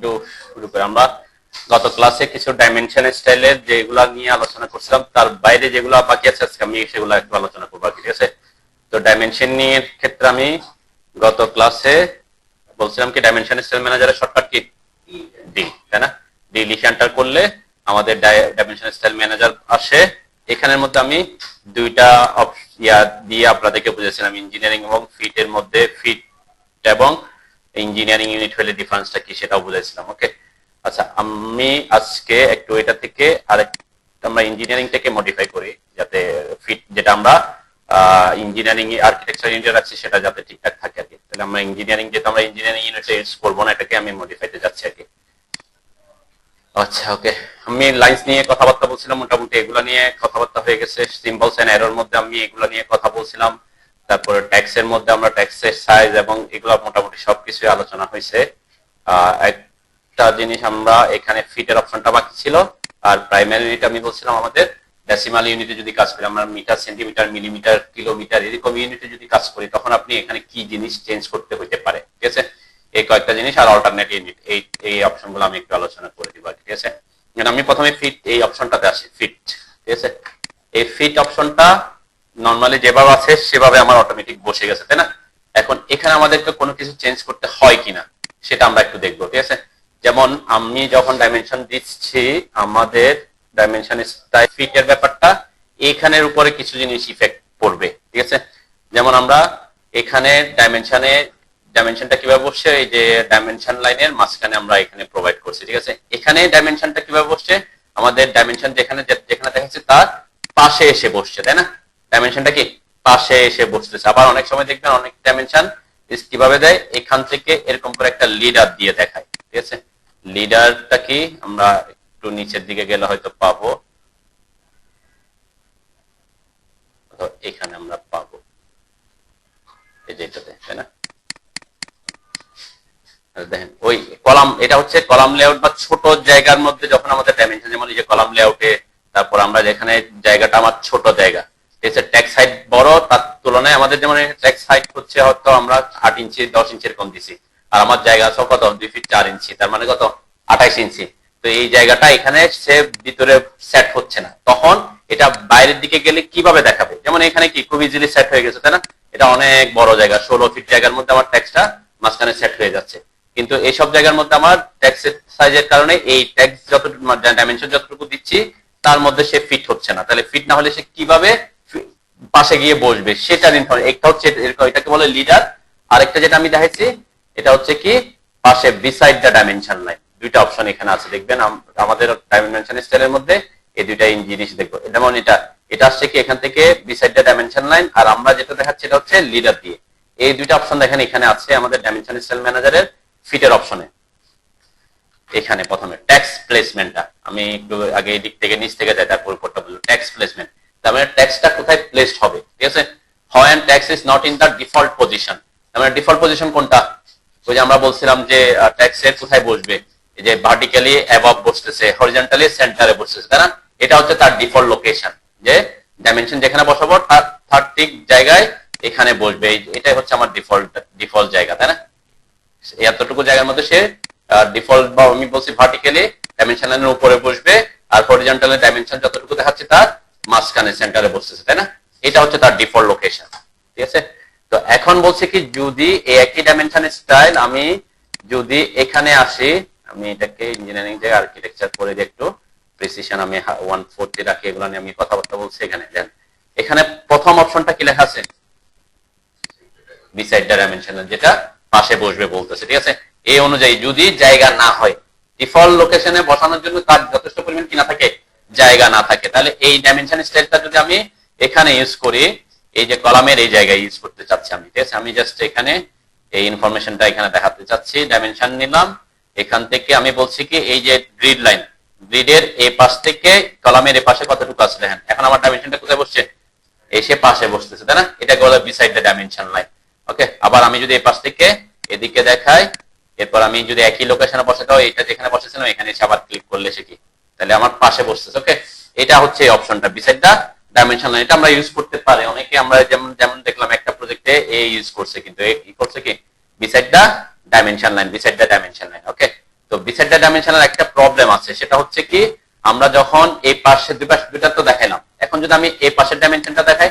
একটু শুরু করি। আমরা গত ক্লাসে কিছু ডাইমেনশন স্টাইলের যেগুলো নিয়ে আলোচনা করছিলাম, তার বাইরে যেগুলো বাকি আছে আজকে আমি সেগুলো একটু আলোচনা করবো, ঠিক আছে? তো ডাইমেনশন নিয়ে ক্ষেত্রে আমি গত ক্লাসে বলছিলাম কি ডাইমেনশন স্টাইল ম্যানেজারের শর্টকাট কি ডি, তাই না? ডি লিখে এন্টার করলে আমাদের ডাইমেনশন স্টাইল ম্যানেজার আসে। এখানের মধ্যে আমি দুইটা দিয়ে আপনাদেরকে বুঝেছিলাম, ইঞ্জিনিয়ারিং এবং ফিট এর মধ্যে ফিট এবং ইঞ্জিনিয়ারিং ইউনিট হলে ডিফারেন্সটা কি সেটাও বুঝেছিলাম। ওকে, আচ্ছা আমি আজকে একটু এটা থেকে আমরা ইঞ্জিনিয়ারিংটাকে মডিফাই করি যাতে ফিট যেটা আমরা ইঞ্জিনিয়ারিং আর্কিটেকচার ইউনিট রাখছি সেটা যাতে ঠিকঠাক থাকে আর কি। তাহলে আমরা ইঞ্জিনিয়ারিং যেটা আমরা ইঞ্জিনিয়ারিং ইউনিটে ইউজ করবো না, এটাকে আমি মডিফাইতে যাচ্ছি আর কি। আচ্ছা ওকে, আমি লাইন্স নিয়ে কথাবার্তা বলছিলাম, মোটামুটি এগুলো নিয়ে কথাবার্তা হয়ে গেছে। সিম্বলস এন্ড এরর মধ্যে আমি এগুলো নিয়ে কথা বলছিলাম। তারপরে ট্যাক্সের মধ্যে আমরা ট্যাক্সের সাইজ এবং এগুলো মোটামুটি সবকিছু আলোচনা হয়েছে। একটা জিনিস আমরা এখানে ফিটের অপশনটা বাকি ছিল, আর প্রাইমারি ইউনিট আমি বলছিলাম আমাদের ডেসিমাল ইউনিটে যদি কাজ করি, আমরা মিটার, সেন্টিমিটার, মিলিমিটার, কিলোমিটার এরকম ইউনিটে যদি কাজ করি তখন আপনি এখানে কি জিনিস চেঞ্জ করতে হইতে পারে, ঠিক আছে? এই কয়েকটা জিনিস আর অল্টারনেট ইউনিট এই অপশনগুলো আমি একটু আলোচনা করে দিব, ঠিক আছে? আমি প্রথমে ফিট এই অপশনটাতে আসি, ফিট, ঠিক আছে? এই ফিট অপশনটা নরমালি যেভাবে আছে সেভাবে আমার অটোমেটিক বসে গেছে, তাই না? এখন এখানে আমাদেরকে কোনো কিছু চেঞ্জ করতে হয় কিনা সেটা আমরা একটু দেখবো, ঠিক আছে? যেমন আমি যখন ডাইমেনশন দিচ্ছি, আমাদের ডাইমেনশন স্টাইল ফিটের ব্যাপারটা এখানের উপরে কিছু জিনিস ইফেক্ট পড়বে, ঠিক আছে? যেমন আমরা এখানে ডাইমেনশনটা কিভাবে বসছে, এই যে ডাইমেনশন লাইনের মাঝখানে আমরা এখানে প্রোভাইড করছি, ঠিক আছে? এখানে ডাইমেনশনটা কিভাবে বসছে, আমাদের ডাইমেনশন যেখানে দেখাচ্ছে তার পাশে এসে বসছে, তাই না? ডাইমেনশনটা কি পাশে এসে বসতেছে। আবার অনেক সময় দেখবেন অনেক ডাইমেনশন কিভাবে দেয়, এখান থেকে এরকম করে একটা লিডার দিয়ে দেখায়, ঠিক আছে? লিডারটা কি আমরা একটু নিচের দিকে গেলে হয়তো পাবো, এখানে আমরা পাবো এই যেটাতে, তাই না? দেখেন ওই কলাম, এটা হচ্ছে কলাম লেআউট বা ছোট জায়গার মধ্যে যখন আমাদের ডাইমেনশন, যেমন এই যে কলাম লেআউটে, তারপর আমরা যেখানে জায়গাটা আমার ছোট জায়গা, ঠিক আছে? ট্যাক্স হাইট বড়, তার তুলনায় আমাদের যেমন ট্যাক্স হাইট হচ্ছে হয়তো আমরা 8 ইঞ্চি 10 ইঞ্চির কম দিছি, আর আমার জায়গা আছে কত 2 ফিট 4 ইঞ্চি, তার মানে কত 28 ইঞ্চি। তো এই জায়গাটা এখানে সে ভিতরে সেট হচ্ছে না, তখন এটা বাইরের দিকে গেলে কিভাবে দেখাবে? যেমন এখানে কি খুব ইজিলি সেট হয়ে গেছে, তাই না? এটা অনেক বড় জায়গা, 16 ফিট জায়গার মধ্যে আমার ট্যাক্সটা মাঝখানে সেট হয়ে যাচ্ছে। কিন্তু এইসব জায়গার মধ্যে আমার ট্যাক্সের সাইজের কারণে এই ট্যাক্স যতটুকু ডাইমেনশন যতটুকু দিচ্ছি তার মধ্যে সে ফিট হচ্ছে না। তাহলে ফিট না হলে সে কিভাবে পাশে গিয়ে বসবে সেটার ইনফরমেশন। একটা হচ্ছে এটাকে বলে লিডার, আরেকটা যেটা আমি দেখাচ্ছি এটা হচ্ছে কি পাশে বিসাইড দ্য ডাইমেনশন লাইন। দুইটা অপশন এখানে আছে, দেখবেন আমাদের ডাইমেনশন স্টাইলের মধ্যে এই দুইটা জিনিস দেখবো। যেমন এটা আসছে কি এখান থেকে বিসাইড দ্য ডাইমেনশন লাইন, আর আমরা যেটা দেখাচ্ছি এটা হচ্ছে লিডার দিয়ে। এই দুইটা অপশন দেখেন এখানে আছে আমাদের ডাইমেনশন স্টাইল ম্যানেজারের ফিটের অপশনে। এখানে প্রথমে ট্যাক্স প্লেসমেন্টটা আমি একটু আগে এই দিক থেকে নিচ থেকে যাই, তারপর উপরটা বলবো ট্যাক্স প্লেসমেন্ট। তার মানে ট্যাক্সটা কোথায় প্লেসড হবে, ঠিক আছে? when tax is not in the default position, তার মানে ডিফল্ট পজিশন কোনটা? ওই যে আমরা বলছিলাম যে ট্যাক্সের কোথায় বসবে, এই যে ভার্টিক্যালি অ্যাবভ বসতেছে, হরিজন্টালি সেন্টারে বসতেছে, তাই না? এটা হচ্ছে তার ডিফল্ট লোকেশন, যে ডাইমেনশন যেখানে বসাবো তার ঠিক জায়গায় এখানে বসবে। এটাই হচ্ছে আমার ডিফল্ট জায়গা, তাই না? এতটুকু জায়গার মধ্যে সে ডিফল্ট, বা আমি বলছি ভার্টিক্যালি ডাইমেনশন লাইনের উপরে বসবে, আর হরিজন্টালি ডাইমেনশন যতটুকু দেখাচ্ছে তার মাঝখানে সেন্টারে বসতেছে, তাই না? এটা হচ্ছে তার ডিফল্ট লোকেশন, ঠিক আছে? তো এখন বলছে কি যদি একই ডাইমেনশন স্টাইল আমি যদি এখানে আসি, আমি এটাকে ইঞ্জিনিয়ারিং যে আর্কিটেকচার করে যে একটু প্রিসিশন আমি 140 রাখি, এগুলো নিয়ে আমি কথাবার্তা বলছি। এখানে প্রথম অপশনটা কি লেখা আছে, বিসাইড দ্য ডাইমেনশন, যেটা পাশে বসবে বলতেছে, ঠিক আছে? এই অনুযায়ী যদি জায়গা না হয়, ডিফল্ট লোকেশনে বসানোর জন্য তার যথেষ্ট পরিমাণ কি না থাকে, জায়গা না থাকে, তাহলে এই ডাইমেনশন স্টাইলটা যদি আমি এখানে ইউজ করি, এই যে কলামের এই জায়গায় ইউজ করতে চাচ্ছি আমি, ঠিক আছে? আমি জাস্ট এখানে এই ইনফরমেশনটা এখানে দেখাতে চাচ্ছি, ডাইমেনশন নিলাম, এখান থেকে আমি বলছি কি এই যে গ্রিড লাইন, গ্রিডের এই পাশ থেকে কলামের এই পাশে কতটুকু আছে দেখেন। এখন আমার ডাইমেনশনটা কোথায় বসছে, এসে পাশে বসতেছে, তাই না? এটাকে বলে বিসাইড দ্য ডাইমেনশন লাইন। ওকে, আবার আমি যদি এই পাশ থেকে এদিকে দেখাই, এরপর আমি যদি একই লোকেশনে বসাতে হয়, এটা যেখানে বসেছিলাম এখানে এসে আবার ক্লিক করলে সে কি, তাহলে আমার পাশে বসতেছে। ওকে, এটা হচ্ছে এই অপশনটা বিসাইড দ্য ডাইমেনশন লাইন। এটা আমরা ইউজ করতে পারি, অনেকে আমরা যেমন দেখলাম একটা প্রজেক্টে ইউজ করছে, কিন্তু কি করছে কি beside the dimension line, beside the dimension line. Okay, তো বিসাইড দ্য ডাইমেনশনের একটা প্রবলেম আছে, সেটা হচ্ছে কি আমরা যখন এই পাশে দুইটা তো দেখাইলাম, এখন যদি আমি এই পাশের ডাইমেনশনটা দেখাই,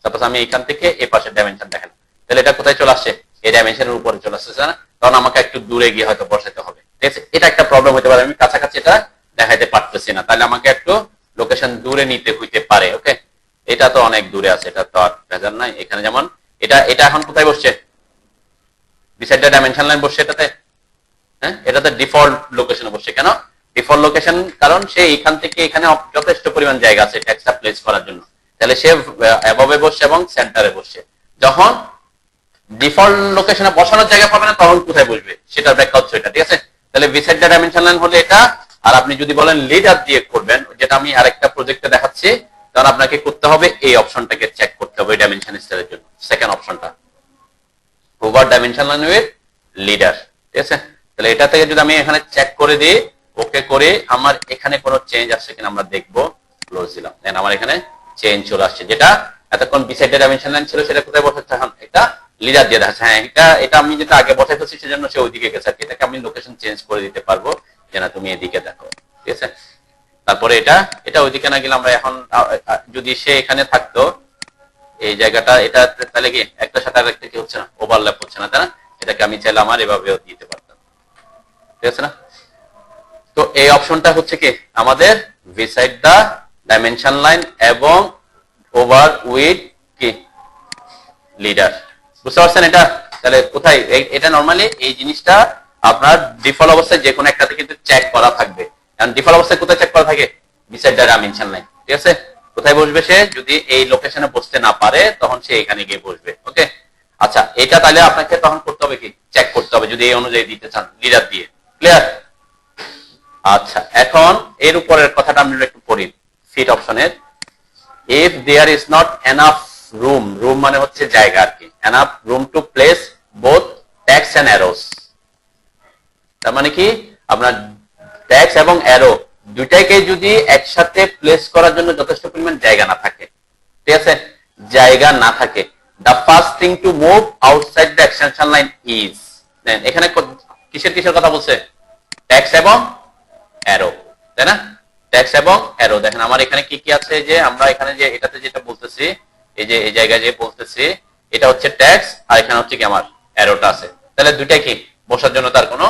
সাপোজ আমি এখান থেকে এই পাশের ডাইমেনশন দেখালাম, তাহলে এটা কোথায় চলে আসছে? এই ডাইমেনশনের উপরে চলে আসছে না? তখন আমাকে একটু দূরে গিয়ে হয়তো বসাতে হবে, ঠিক আছে? এটা একটা প্রবলেম হতে পারে, আমি কাছাকাছি এটা দেখাইতে পারতেছি না, তাহলে আমাকে একটু লোকেশন দূরে নিতে হইতে পারে। ওকে, এটা তো অনেক দূরে আছে, এটা তো আর ভেজাল নাই। এখানে যেমন এটা এখন কোথায় বসছে? বিসাইড দ্য ডাইমেনশন লাইন বসছে এটাতে, হ্যাঁ, এটাতে ডিফল্ট লোকেশনে বসছে। কেন ডিফল্ট লোকেশন? কারণ সে এখান থেকে এখানে যথেষ্ট পরিমাণ জায়গা আছে ট্যাক্সটা প্লেস করার জন্য, তাহলে সে অ্যাবভে বসছে এবং সেন্টারে বসছে। যখন ডিফল্ট লোকেশনে বসানোর জায়গা পাবে না তখন কোথায় বসবে সেটার ব্যাখ্যা হচ্ছে এটা, ঠিক আছে? তাহলে বিসাইড দ্য ডাইমেনশন লাইন হলে এটা। আর আপনি যদি বলেন লিডার দিয়ে করবেন, যেটা আমি আরেকটা প্রজেক্টে দেখাচ্ছি, তখন আপনাকে করতে হবে এই অপশনটাকে চেক করতে হবে ডাইমেনশন স্টাইলের জন্য, সেকেন্ড অপশনটা over dimension line with leader, ঠিক আছে? তাহলে এটা থেকে যদি আমি এখানে চেক করে দিই, ওকে করে, আমার এখানে কোনো চেঞ্জ আসছে কিনা আমরা দেখবো। ক্লোজ দিলাম, দেন আমার এখানে চেঞ্জ চলে আসছে। যেটা এতক্ষণ বিসাইড দ্য ডাইমেনশন লাইন ছিল সেটা কোথায় বসাচ্ছে? এখন এটা লিডার দিয়ে দেখাচ্ছে। হ্যাঁ, এটা আমি যেটা আগে বসাই ফেলছি সেজন্য সে ওইদিকে গেছে, এটাকে আমি লোকেশন চেঞ্জ করে দিতে পারবো, যে না তুমি এদিকে দেখো, ঠিক আছে? তারপরে এটা ওইদিকে না গেলে আমরা এখন যদি সে এখানে থাকতো এই জায়গাটা, এটা তাহলে কি একটা সাথে আরেকটা কি হচ্ছে না, ওভারল্যাপ হচ্ছে না, তাই না? এটাকে আমি চাইলে আমার এভাবেও দিতে পারতাম, ঠিক আছে না? তো এই অপশনটা হচ্ছে কি আমাদের বিসাইড দা ডাইমেনশন লাইন এবং ওভার উইথ কি লিডার। বুঝতে পারছেন এটা? তাহলে কোথায় এটা নরমালি এই জিনিসটা আপনার ডিফল্ট অবস্থায় যে কোনো একটাতে কিন্তু চেক করা থাকবে। কারণ ডিফল্ট অবস্থায় কোথায় চেক করা থাকে? বিসাইড দা ডাইমেনশন লাইন, ঠিক আছে? কোথায় বসবে সে? যদি এই লোকেশনে বসতে না পারে তখন সে এখানে গিয়ে বসবে। ওকে, আচ্ছা, এটা তাহলে আপনাকে তখন করতে হবে কি, চেক করতে হবে যদি এই অনুযায়ী দিতে চান লিডার দিয়ে। ক্লিয়ার? আচ্ছা, এখন এর উপরের কথাটা আমি একটু পড়ি ফিট অপশনের। If there is not enough room মানে হচ্ছে জায়গা আর কি, enough room to place both text and arrows. তার মানে কি আপনার ট্যাক্স এবং অ্যারো দুইটাকে যদি একসাথে প্লেস করার জন্য যথেষ্ট পরিমাণ জায়গা না থাকে, ঠিক আছে, জায়গা না থাকে, the first thing to move outside the extension line is, এখানে কিসের কথা বলছে? ট্যাক্স এবং অ্যারো, তাই না? ট্যাক্স এবং অ্যারো। দেখেন আমার এখানে কি কি আছে, যে আমরা এখানে যে এটাতে যেটা বলতেছি, এই যে এই জায়গায় যে বলতেছি এটা হচ্ছে ট্যাক্স, আর এখানে হচ্ছে কি আমার অ্যারোটা আছে। তাহলে দুইটা কি বসার জন্য তার কোনো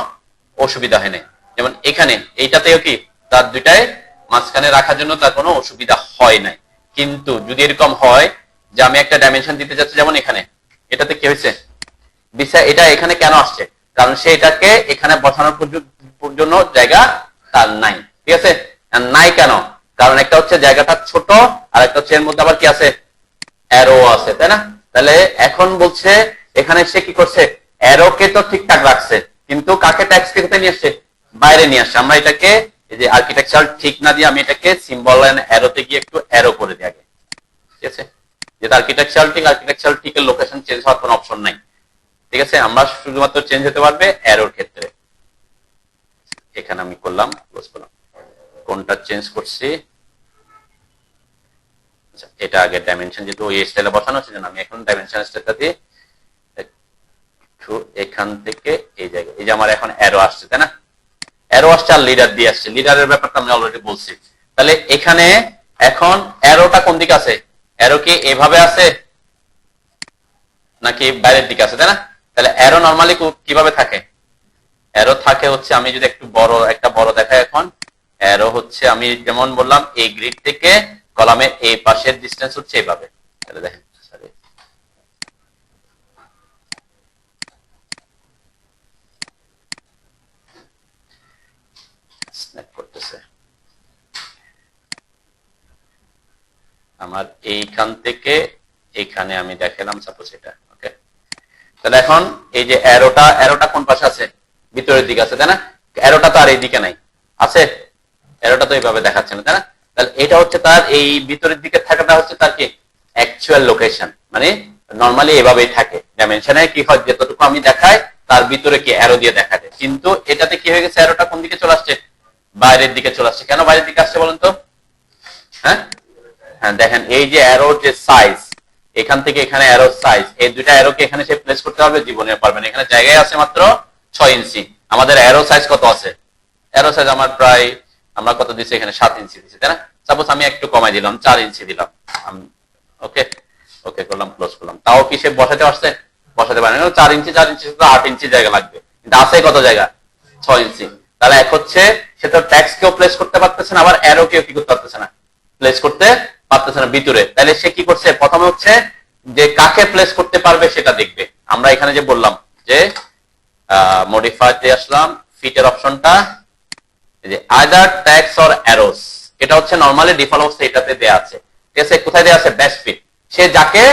অসুবিধা হয় না। যেমন এখানে এইটাতেও কি তার দুইটাই মাঝখানে রাখার জন্য তার কোনো অসুবিধা হয় নাই। কিন্তু যদি এরকম হয় যে আমি একটা ডাইমেনশন দিতে যাচ্ছি, যেমন এখানে এটাতে কি হয়েছে, এটা এখানে কেন আসছে? কারণ সে এটাকে এখানে বসানোর জন্য জায়গা তার নাই, ঠিক আছে? নাই কেন? কারণ একটা হচ্ছে জায়গাটা ছোট, আর একটা হচ্ছে এর মধ্যে আবার কি আছে, অ্যারো আছে, তাই না? তাহলে এখন বলছে এখানে সে কি করছে, অ্যারোকে তো ঠিকঠাক রাখছে, কিন্তু কাকে ট্যাক্স কে কোথায় নিয়ে আসছে? বাইরে নিয়ে আসছে। আমরা এটাকে এই যে আর্কিটেকচার ঠিক না দিয়ে আমি এটাকে সিম্বল লাইন অ্যারোতে গিয়ে একটু অ্যারো করে দিই আগে, ঠিক আছে? যেটা আর্কিটেকচার টিকের লোকেশন চেঞ্জ হওয়ার কোনো অপশন নাই, ঠিক আছে? আমরা শুধুমাত্র চেঞ্জ হতে পারবে অ্যারোর ক্ষেত্রে। এখানে আমি করলাম, ক্লোজ করলাম। কোনটা চেঞ্জ করছি? আচ্ছা, এটা আগে ডাইমেনশন যেহেতু ওই স্টাইলে বসানো, সেজন্য আমি এখন ডাইমেনশন স্টাইলটা দিয়ে এখান থেকে এই জায়গায়, এই যে আমার এখন অ্যারো আসছে, তাই না? অ্যারো আসছে আর লিডার দিয়ে আসছে। লিডারের ব্যাপারটা আমি অলরেডি বলছি। তাহলে এখানে এখন অ্যারোটা কোন দিকে আছে? অ্যারো কি এভাবে আছে নাকি বাইরের দিকে আছে, তাই না? তাহলে অ্যারো নরমালি কিভাবে থাকে? অ্যারো থাকে হচ্ছে, আমি যদি একটু একটা বড় দেখাই এখন, অ্যারো হচ্ছে আমি যেমন বললাম এই গ্রিড থেকে কলামের এই পাশের ডিসটেন্স হচ্ছে এইভাবে। তাহলে দেখেন, সরি, স্ন্যাপ করতেছে আমার এইখান থেকে এইখানে আমি দেখালাম সাপোজ এটা। ওকে, তাহলে এখন এই যে অ্যারোটা কোন পাশে আছে? ভিতরের দিকে আছে, তাই না? অ্যারোটা তো আর এই দিকে নাই, আছে? অ্যারোটা তো এইভাবে দেখাচ্ছে না, তাই না? তাহলে এটা হচ্ছে তার এই ভিতরের দিকে থাকাটা হচ্ছে তার কি অ্যাকচুয়াল লোকেশন, মানে নরমালি এভাবেই থাকে। ডাইমেনশনে কি হয়, যতটুকু আমি দেখাই তার ভিতরে কি অ্যারো দিয়ে দেখাতে, কিন্তু এটাতে কি হয়ে গেছে, অ্যারোটা কোন দিকে চলে আসছে? বাইরের দিকে চলে আসছে। কেন বাইরের দিকে আসছে বলেন তো? হ্যাঁ, দেখেন এই যে অ্যারোর যে সাইজ, এখান থেকে এখানে অ্যারোর সাইজ, এই দুইটা অ্যারোকে এখানে সে প্লেস করতে হবে, জীবনে পারবেন। এখানে জায়গায় আছে মাত্র 6 ইঞ্চি। আমাদের অ্যারো সাইজ কত আছে? অ্যারো সাইজ আমার প্রায় আমরা কত দিচ্ছি এখানে 7 ইঞ্চি দিচ্ছি, তাই না? সাপোজ আমি একটু কমাই দিলাম, 4 ইঞ্চি দিলাম। ওকে ওকে করলাম, ক্লোজ করলাম। তাও কি সে বসাতে পারছে? বসাতে পারে না। 4 ইঞ্চি 4 ইঞ্চি 8 ইঞ্চি জায়গা লাগবে, কিন্তু আছে কত জায়গা? 6 ইঞ্চি। তাহলে এক হচ্ছে সে তো ট্যাক্স কেও প্লেস করতে পারতেছে না, আবার অ্যারো কেও কি করতে পারতেছে না, প্লেস করতে পারতেছে না ভিতরে। তাহলে সে কি করছে? প্রথমে হচ্ছে যে কাকে প্লেস করতে পারবে সেটা দেখবে। আমরা এখানে যে বললাম যে মডিফাইতে আসলাম, ফিটের অপশনটা যে আইদার ট্যাক্স অর অ্যারোস, এটা হচ্ছে নরমালি ডিফল্ট অবস্থা এটাতে দেয়া আছে, ঠিক আছে? কোথায় দেয়া আছে? Best fit. সে যাকে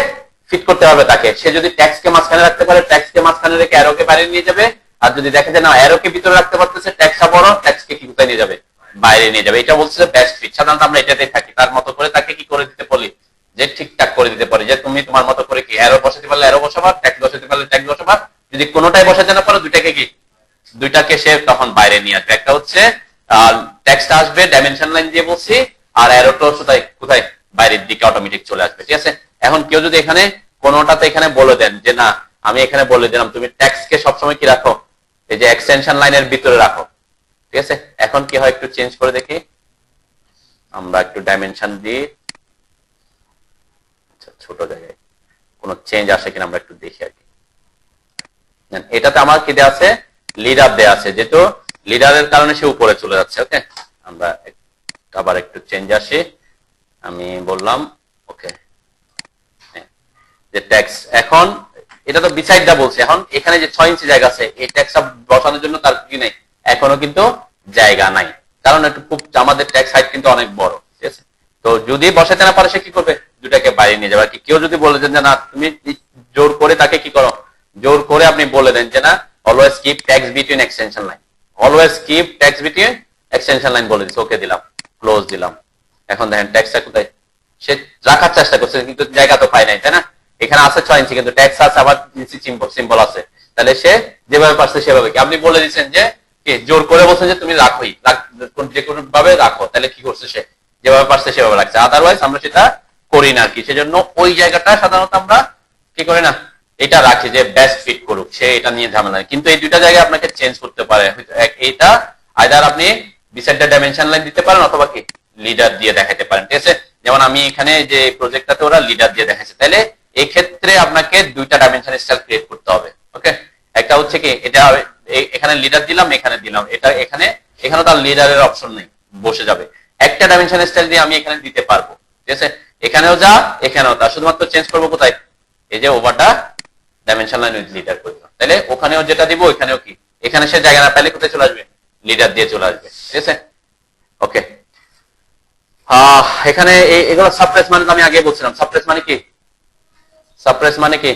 ফিট করতে পারবে তাকে। সে যদি ট্যাক্স কে মাঝখানে রাখতে পারে, ট্যাক্স কে মাঝখানে রেখে অ্যারো কে বাইরে নিয়ে যাবে। আর যদি দেখে যে না অ্যারো কে ভিতরে রাখতে পারতেছে, ট্যাক্সটা বড়, ট্যাক্স কে কি কোথায় নিয়ে যাবে? বাইরে নিয়ে যাবে। এটা বলছে বেস্ট ফিট। সাধারণত আমরা এটাতেই থাকি। তার মতো করে তাকে কি করে দিতে বলি? যে ঠিকঠাক করে দিতে পারি, যে তুমি তোমার মতো করে কি অ্যারো বসাতে পারলে অ্যারো বসাবা, ট্যাক্স বসাতে পারলে ট্যাক্স বসাবা। যদি কোনোটাই বসাতে না পারো, দুইটাকে সে তখন বাইরে নিয়ে আসবে। একটা হচ্ছে ট্যাক্সটা আসবে ডাইমেনশন লাইন দিয়ে বলছি, আর অ্যারোটা কোথায়? বাইরের দিকে অটোমেটিক চলে আসবে, ঠিক আছে? এখন কেউ যদি এখানে কোনোটাতে এখানে বলে দেন যে না আমি এখানে বলে দিলাম তুমি ট্যাক্সকে সবসময় কি রাখো, এই যে এক্সটেনশন লাইনের ভিতরে রাখো, ঠিক আছে? এখন কি হয় একটু চেঞ্জ করে দেখি, আমরা একটু ডাইমেনশন দিই, ছোট জায়গায় কোনো চেঞ্জ আসে কিনা আমরা একটু দেখি আর কি। এটাতে আমার কি দেওয়া আছে? লিডার দেওয়া আছে, যেহেতু লিডারের কারণে সে উপরে চলে যাচ্ছে। ওকে, আমরা আবার একটু চেঞ্জ আসি। আমি বললাম ওকে যে ট্যাক্স, এখন এটা তো বিসাইডটা বলছে। এখন এখানে যে 6 ইঞ্চি জায়গা আছে, এই ট্যাক্সটা বসানোর জন্য তার কি নেই? এখনো কিন্তু জায়গা নাই, কারণ একটু খুব আমাদের ট্যাক্স হাইট কিন্তু অনেক বড়, ঠিক আছে? তো যদি বসাতে না পারে সে কি করবে? দুটাকে বাইরে নিয়ে যাবে আর কি। কেউ যদি বলে দেন যে না তুমি জোর করে তাকে কি করো, জোর করে আপনি বলে দেন যে না always keep tax between extension line, always keep tax between extension line বলে দিচ্ছে, ওকে দিলাম, ক্লোজ দিলাম। এখন দেখেন ট্যাক্সটা কোথায়? সে রাখার চেষ্টা করছে কিন্তু জায়গা তো পায় নাই, তাই না? এখানে আছে 6 ইঞ্চি কিন্তু ট্যাক্স আছে, আবার ইঞ্চি সিম্বল আছে। তাহলে সে যেভাবে পারছে সেভাবে কি আপনি বলে দিচ্ছেন যে কি জোর করে বলছেন যে তুমি রাখোই, যে কোনো ভাবে রাখো। তাহলে কি করছে? সে যেভাবে পারছে সেভাবে রাখছে। আদারওয়াইজ আমরা সেটা করি না আর কি। সেজন্য ওই জায়গাটা সাধারণত আমরা কি করি না, এটা রাখি যে বেস্ট ফিট করুক, সে এটা নিয়ে ঝামেলা। কিন্তু এই দুইটা জায়গায় আপনাকে চেঞ্জ করতে পারে। এইটা আইদার আপনি বিসাইডটা ডাইমেনশন লাইন দিতে পারেন অথবা কি লিডার দিয়ে দেখাতে পারেন, ঠিক আছে? যেমন আমি এখানে যে প্রজেক্টটাতে ওরা লিডার দিয়ে দেখাচ্ছে, তাহলে এই ক্ষেত্রে আপনাকে দুইটা ডাইমেনশন স্টাইল ক্রিয়েট করতে হবে। ওকে, একটা হচ্ছে কি এটা এখানে লিডার দিলাম, এখানে দিলাম, এটা এখানে তার লিডারের অপশন নেই, বসে যাবে। একটা ডাইমেনশন স্টাইল দিয়ে আমি এখানে দিতে পারবো, ঠিক আছে? এখানেও যা এখানেও তা, শুধুমাত্র চেঞ্জ করবো কোথায়? এই যে ওভারটা ডাইমেনশন লাইন উইথ লিডার করে দিলাম। তাহলে ওখানেও যেটা দিব এখানেও কি, এখানে সে জায়গা না পাইলে কোথায় চলে আসবে? লিডার দিয়ে চলে আসবে, ঠিক আছে? ওকে, এখানে এগুলো সাপ্রেস মানে আমি আগে বলছিলাম। সাপ্রেস মানে কি? সাপ্রেস মানে কি?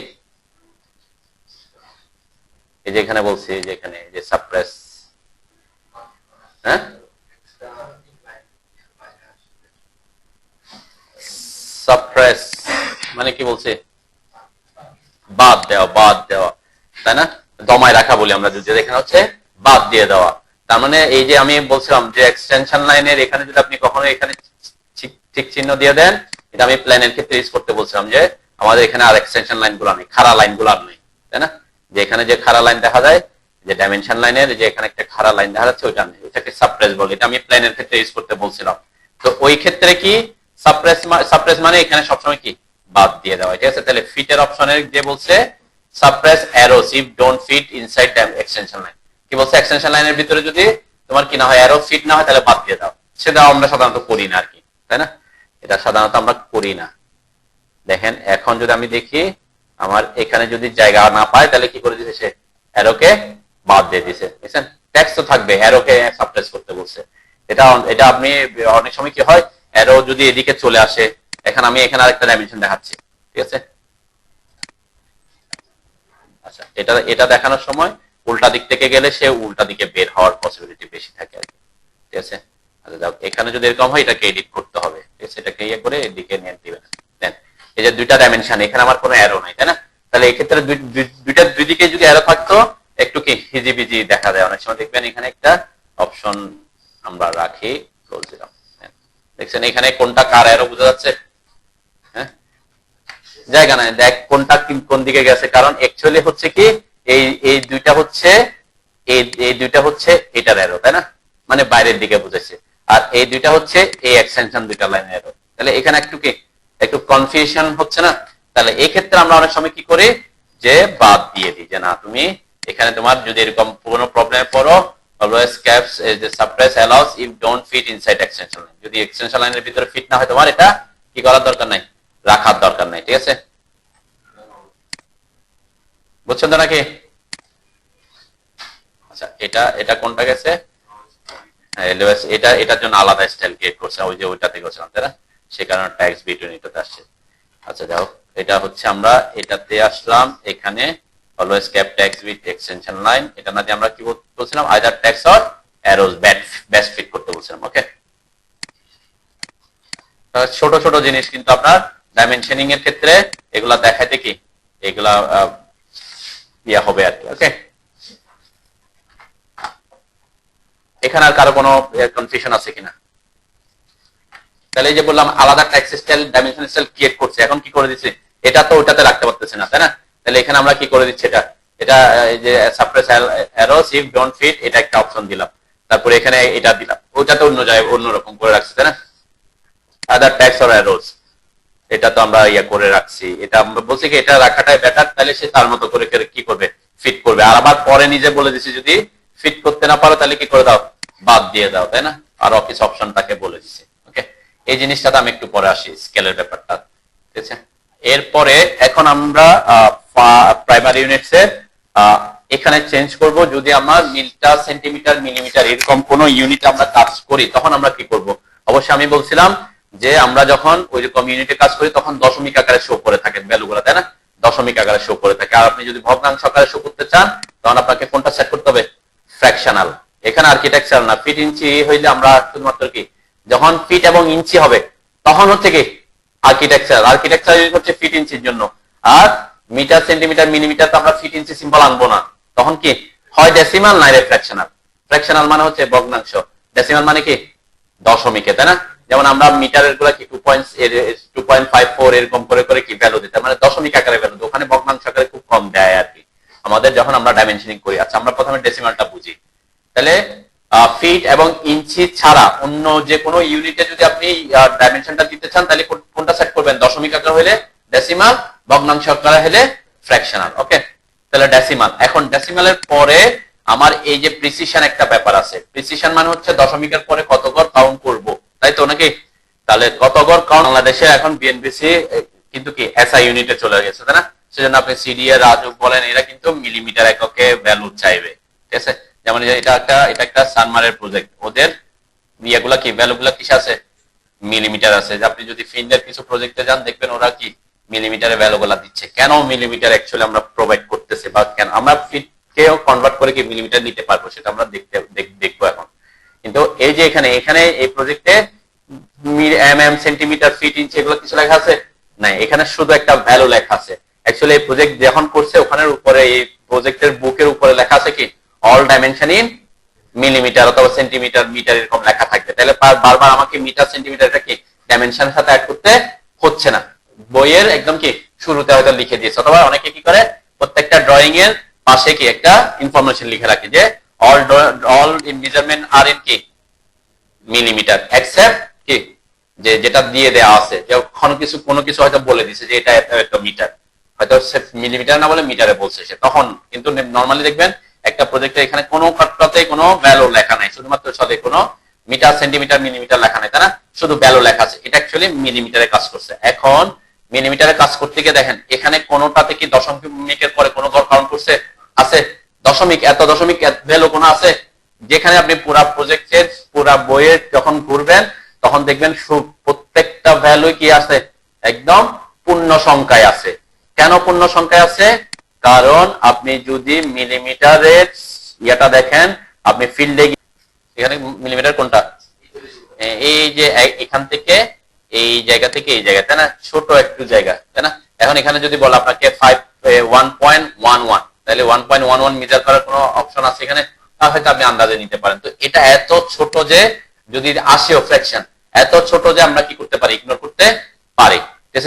এই যে এখানে বলছি যে এখানে যে সাপ্রেস, হ্যাঁ সাপ্রেস মানে কি বলছে? বাদ দেওয়া, বাদ দেওয়া, তাই না? দমায় রাখা বলি আমরা, যদি এখানে হচ্ছে বাদ দিয়ে দেওয়া। তার মানে এই যে আমি বলছিলাম যে এক্সটেনশন লাইনের এখানে যদি আপনি কখনো এখানে ঠিক চিহ্ন দিয়ে দেন, এটা আমি প্ল্যানের ক্ষেত্রে ইউজ করতে বলছিলাম যে আমাদের এখানে আর এক্সটেনশন লাইন গুলো নেই, খাড়া লাইন গুলো আর নেই, তাই না? যে এখানে যে খাড়া লাইন দেখা যায়, যে ডাইমেনশন লাইনের যে এখানে একটা খাড়া লাইন দেখা যাচ্ছে, ওইটা নেই, ওইটাকে সাপ্রেস বলে। এটা আমি প্ল্যানের ক্ষেত্রে ইউজ করতে বলছিলাম। তো ওই ক্ষেত্রে কি সাপ্রেস মানে এখানে সবসময় কি বাদ দিয়ে দেওয়া, ঠিক আছে? তাহলে ফিটের অপশনের যে বলছে suppress arrows if don't fit inside extension line, কি বলছে? এক্সটেনশন লাইনের ভিতরে যদি তোমার কি না হয়, অ্যারো ফিট না হয়, তাহলে বাদ দিয়ে দাও। সেটা আমরা সাধারণত করি না আর কি, তাই না? এটা সাধারণত আমরা করি না। দেখেন এখন যদি আমি দেখি আমার এখানে যদি জায়গা না পায়, তাহলে কি করে দিছে? সে অ্যারোকে বাদ দিয়ে দিছে, বুঝছেন? ট্যাক্স তো থাকবে, অ্যারোকে সাপ্রেস করতে বলছে। এটা আপনি অনেক সময় কি হয়, অ্যারো যদি এদিকে চলে আসে, এখন আমি এখানে আরেকটা ডাইমেনশন দেখাচ্ছি, ঠিক আছে? আচ্ছা, এটা দেখানোর সময় উল্টা দিক থেকে গেলে সে উল্টা দিকে বের হওয়ার পসিবিলিটি বেশি থাকে আর কি, ঠিক আছে? আচ্ছা যাও, এখানে যদি এরকম হয় এটাকে এডিট করতে হবে, ঠিক আছে? এটাকে ইয়ে করে এদিকে নিয়ে দিবেন। দেন এই যে দুইটা ডাইমেনশন, এখানে আমার কোনো অ্যারো নাই, তাই না? তাহলে এই ক্ষেত্রে দুই দিকে যদি অ্যারো থাকতো একটু কি হিজিবিজি দেখা যায় অনেক সময়। দেখবেন এখানে একটা অপশন আমরা রাখি, ক্লোজ দিলাম, দেখছেন এখানে কোনটা কার অ্যারো বোঝা যাচ্ছে? হ্যাঁ, জায়গা নাই, দেখ কোনটা কোন দিকে গেছে। কারণ অ্যাকচুয়ালি হচ্ছে কি এই দুইটা হচ্ছে এই দুইটা হচ্ছে এটার অ্যারো, তাই না? মানে বাইরের দিকে বুঝেছে। আর এই দুইটা হচ্ছে এই এক্সটেনশন দুইটা লাইনের অ্যারো। তাহলে এখানে একটু কনফিউশন হচ্ছে না? তাহলে এই ক্ষেত্রে আমরা অনেক সময় কি করি, যে বাদ দিয়ে দিই, যে না তুমি এখানে তোমার যদি এরকম কোনো প্রবলেমে পড়ো, অলওয়েজ ক্যাপস যে subtrace allows if don't fit inside extension line, যদি এক্সটেনশন লাইনের ভিতরে ফিট না হয় তোমার এটা কি করার দরকার নাই, রাখার দরকার নাই। ঠিক আছে, বুঝছেন তো নাকি? আচ্ছা, এটা কোনটা গেছে? এটার জন্য আলাদা স্টাইল ক্রিয়েট করছে, ওই যে ওইটাতে করছিলাম, তাই না? সে কারণে ট্যাক্স বিটুইন এটাতে আসছে। আচ্ছা যাই হোক, এটা হচ্ছে আমরা এটাতে আসলাম, এখানে always keep text with extension line, এটা না দিয়ে আমরা কি বলছিলাম, either text or arrows best fit করতে বলছিলাম। ওকে, ছোট ছোট জিনিস কিন্তু আপনার ডাইমেনশনিং এর ক্ষেত্রে এগুলা দেখাইতে কি এগুলা ইয়া হবে আর কি। ওকে, এখানে আর কারো কোনো কনফিউশন আছে কিনা? তাহলে এই যে বললাম আলাদা tax style dimension style create করছে, এখন কি করে দিচ্ছে, এটা তো ওটাতে রাখতে পারতেছে না, তাই না? তাহলে এখানে আমরা কি করে দিচ্ছি, এটা এই যে suppress arrows if don't fit, এটা একটা অপশন দিলাম, তারপরে এখানে এটা দিলাম, ওটাতে অন্য জায়গায় অন্যরকম করে রাখছি, তাই না? আদার ট্যাক্স অর অ্যারোস, এটা তো আমরা ইয়া করে রাখছি, এটা আমরা বলছি কি এটা রাখাটাই বেটার, তাহলে সে তার মতো করে কি করবে, ফিট করবে। আর আবার পরে নিজে বলে দিছি যদি ফিট করতে না পারো তাহলে কি করে দাও, বাদ দিয়ে দাও, তাই না? আর অফিস অপশন তাকে বলে দিছে। ওকে, এই জিনিসটাতে আমি একটু পরে আসি, স্কেলের ব্যাপারটা। ঠিক আছে, এরপরে এখন আমরা প্রাইমারি ইউনিটস এর এখানে চেঞ্জ করব, যদি আমার মিটার সেন্টিমিটার মিলিমিটার এরকম কোন ইউনিট আমরা কাজ করি তখন আমরা কি করব। অবশ্যই আমি বলছিলাম যে আমরা যখন ওই রকম ইউনিটে কাজ করি তখন দশমিক আকারে শো করে থাকে ভ্যালুগুলো, তাই না? দশমিক আকারে শো করে থাকে। আর আপনি যদি ভগ্নাংশ আকারে শো করতে চান তখন আপনাকে কোনটা সেট করতে হবে, ফ্র্যাকশনাল। এখানে আর্কিটেকচার না, ফিট ইঞ্চি হইলে আমরা শুধুমাত্র কি যখন ফিট এবং ইঞ্চি হবে তখন হচ্ছে কি আর্কিটেকচার হচ্ছে ফিট ইঞ্চির জন্য, আর মিটার সেন্টিমিটার মিলিমিটার তো আমরা ফিট ইঞ্চি সিম্বল আনবো না, তখন কি হয় ডেসিমাল নাই ফ্র্যাকশনাল। ফ্র্যাকশনাল মানে হচ্ছে ভগ্নাংশ, ডেসিমাল মানে কি দশমিকে, তাই না? যেমন আমরা মিটারের গুলা কি 2.54 এরকম করে করে কি ভ্যালু দিতে, মানে দশমিক আকারে ভ্যালু, ওখানে ভগ্নাংশ আকারে খুব কম দেয় আর কি আমাদের যখন আমরা ডাইমেনশনিং করি। আচ্ছা, আমরা প্রথমে ডেসিমালটা বুঝি। তাহলে ফিট এবং ইঞ্চি ছাড়া অন্য যে কোনো ইউনিটে যদি আপনি ডাইমেনশনটা দিতে চান তাহলে কোনটা সেট করবেন, দশমিক আকার হলে ডেসিমাল, ভগ্নাংশ আকার হলে ফ্র্যাকশনাল। ওকে, তাহলে ডেসিমাল। এখন ডেসিমালের পরে আমার এই যে প্রিসিশন একটা ব্যাপার আছে, প্রিসিশন মানে হচ্ছে দশমিকের পরে কত ঘর কাউন্ট করব, তাই তো নাকি? তাহলে কত ঘর কাউন্ট, বাংলাদেশে এখন বিএনবিসি কিন্তু কি এসআই ইউনিটে চলে গেছে, তাই না? সেজন্য আপনি সিডিএ রাজুক বলেন, এরা কিন্তু মিলিমিটার এককে ভ্যালু চাইবে। ঠিক আছে, যেমন এটা একটা সানমারের প্রজেক্ট, ওদের ইয়েগুলা কি ভ্যালুগুলা কিসে আছে, মিলিমিটার আছে। আপনি যদি ফিন্ডের কিছু প্রজেক্টে যান দেখবেন ওরা কি মিলিমিটারে ভ্যালুগুলা দিচ্ছে। কেন মিলিমিটার অ্যাকচুয়ালি আমরা প্রোভাইড করতেছি, বা কেন আমরা ফিটকেও কনভার্ট করে কি মিলিমিটার নিতে পারবো সেটা আমরা দেখবো এখন। কিন্তু এই যে এখানে এই প্রজেক্টে এমএম সেন্টিমিটার ফিট ইঞ্চি এগুলো কিছু লেখা আছে নাই, এখানে শুধু একটা ভ্যালু লেখা আছে। অ্যাকচুয়ালি এই প্রজেক্ট যখন করছে ওখানের উপরে এই প্রজেক্টের বুকের উপরে লেখা আছে কি অল ডাইমেনশন ইন মিলিমিটার অথবা সেন্টিমিটার মিটার এরকম লেখা থাকবে। তাহলে বারবার আমাকে মিটার সেন্টিমিটারটা কি ডাইমেনশনের সাথে অ্যাড করতে হচ্ছে না, বইয়ের একদম কি শুরুতে হয়তো লিখে দিয়েছে। অথবা অনেকে কি করে প্রত্যেকটা ড্রয়িং এর পাশে কি একটা ইনফরমেশন লিখে রাখে যে অল মেজারমেন্ট আর ইন কি মিলিমিটার এক্সেপ্ট কি যেটা দিয়ে দেওয়া আছে, যে কোনো কিছু হয়তো বলে দিছে যে এটা একটা মিটার, হয়তো মিলিমিটার না বলে মিটারে বলছে সে, তখন কিন্তু নরমালি দেখবেন একটা প্রজেক্টে এখানে কোনো কাটটাতে কোনো ভ্যালু লেখা নাই, শুধুমাত্র সাথে কোনো মিটার সেন্টিমিটার মিলিমিটার লেখা নাই, তাই না? শুধু ভ্যালু লেখা আছে। এটা অ্যাকচুয়ালি মিলিমিটারে কাজ করছে। এখন মিলিমিটারে কাজ করতে গিয়ে দেখেন এখানে কোনোটাতে কি দশমিকের পরে কোনো ঘর কাউন্ট করছে, আছে দশমিক, এত দশমিক ভ্যালু কোনো আছে? যেখানে আপনি পুরা প্রজেক্টের পুরা বইয়ের যখন ঘুরবেন তখন দেখবেন প্রত্যেকটা ভ্যালু কি আছে, একদম পূর্ণ সংখ্যায় আছে। কেন পূর্ণ সংখ্যায় আছে? কারণ আপনি যদি মিলিমিটারের ইয়েটা দেখেন, আপনি ফিল্ডে এখানে মিলিমিটার কোনটা, এই যে এখান থেকে এই জায়গা থেকে এই জায়গা, তাই না? ছোট একটু জায়গা, তাই না? এখন এখানে যদি বলে আপনাকে 1.11 তাহলে 1.11 মিটার করার কোনো অপশন আছে এখানে, তা হয়তো আপনি আন্দাজে নিতে পারেন। তো এটা এত ছোট যে যদি আসেও ফ্র্যাকশন এত ছোট যে আমরা কি করতে পারি, ইগনোর করতে পারি।